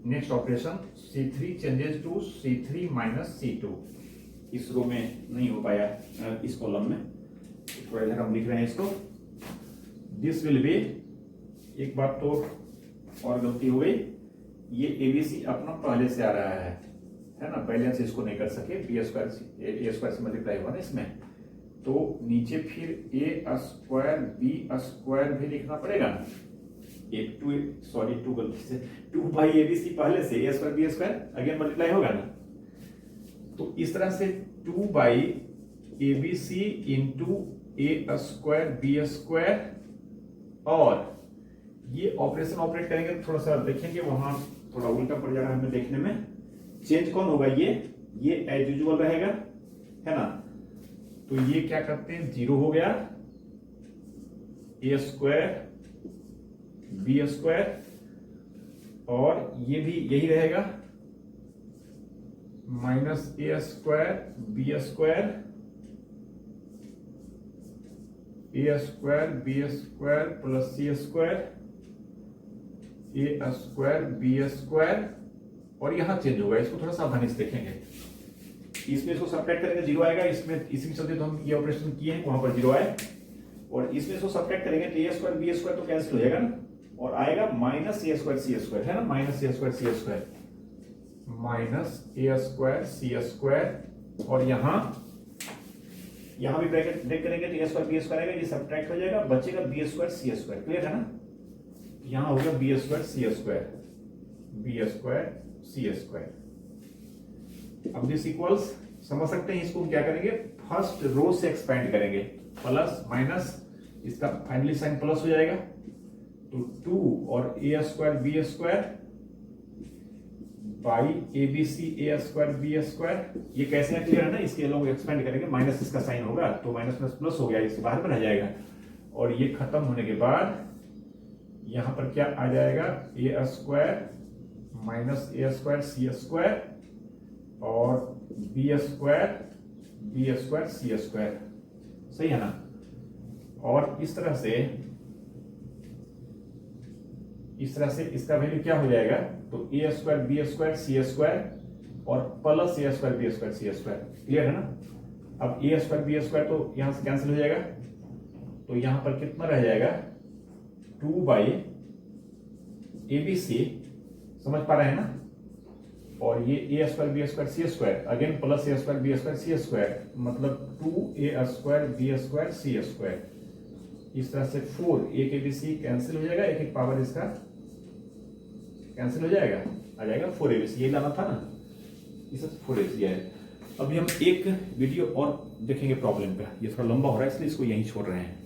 Next operation C3 changes to C3 minus C2। इस रो में नहीं हो पाया, इस कॉलम में थोड़ा इधर हम लिख रहे हैं इसको। दिस विल बी, एक बात तो और गलती हो गई, ये ABC अपना पहले से आ रहा है ना, बैलेंस इसको नहीं कर सके, बी स्क्वायर से मल्टीप्लाई हुआ ना इसमें, तो नीचे फिर A स्क्वायर B स्क्वायर भी लिखना पड़ेगा ना। एक टू गलती से 2 बाई ABC पहले से A square B square again multiply होगा ना, तो इस तरह से 2 by ABC into A square B square, और ये ऑपरेशन ऑपरेट करेंगे तो थोड़ा सा देखेंगे वहां थोड़ा उल्टा पड़ जा रहा है हमें देखने में। चेंज कौन होगा, ये एज यूजुअल रहेगा, है ना। तो ये क्या करते हैं, 0 हो गया, A स्क्वायर B स्क्वायर, और ये भी यही रहेगा, minus A square B square, A square B square plus C square, A square B square, और यहां चेंज होगा, इसको थोड़ा सावधानी से देखेंगे। इसमें इसको सब्ट्रैक्ट करेंगे 0 आएगा, इसमें इसी के चलते तो हम ये ऑपरेशन किए हैं, वहां पर 0 आए, और इसमें इसको सब्ट्रैक्ट करेंगे तो A स्क्वायर B स्क्वायर तो कैंसिल हो जाएगा ना, और आएगा minus A square C square, है ना, minus A square C square, minus A square C square, और यहां भी ब्रैकेट ब्रेक करेंगे तो A स्क्वायर B स्क्वायर आएगा, ये सब्ट्रैक्ट हो जाएगा, बचेगा B square C square, clear है ना। यहां होगा B square C square, B square C square. अब दिस इक्वल्स, समझ सकते हैं इसको क्या करेंगे, फर्स्ट रो से एक्सपेंड करेंगे, प्लस माइनस, इसका फाइनली साइन प्लस हो जाएगा, तो 2 और A square B square by ABC A square B square, ये कैसे है, क्लियर है ना। इसके लोग एक्सपेंड करेंगे, माइनस इसका साइन होगा तो माइनस प्लस प्लस हो गया, इसके बाहर में रह जाएगा, और ये खत्म होने के बाद यहां पर क्या आ जाएगा, A square minus A square C square, और B स्क्वायर C स्क्वायर, सही है ना। और इस तरह से इसका वैल्यू क्या हो जाएगा, तो A square B square C square और plus A square B square C square, clear है ना। अब A स्क्वायर B स्क्वायर तो यहां से कैंसिल हो जाएगा, तो यहां पर कितना रह जाएगा, 2 बाई ABC, समझ पा रहे हैं ना, और ये A square B square C square again plus A square B square C square, मतलब 2A square B square C square. इस तरह से 4 एक ABC कैंसिल हो जाएगा, एक पावर इसका कैंसिल हो जाएगा, आ जाएगा 4ABC, ये लाना था ना, इसे 4ABC है। अभी हम एक वीडियो और देखेंगे प्रॉब्लम का, ये थोड़ा लंबा हो रहा है इसलिए इसको यहीं छोड़ रहे हैं।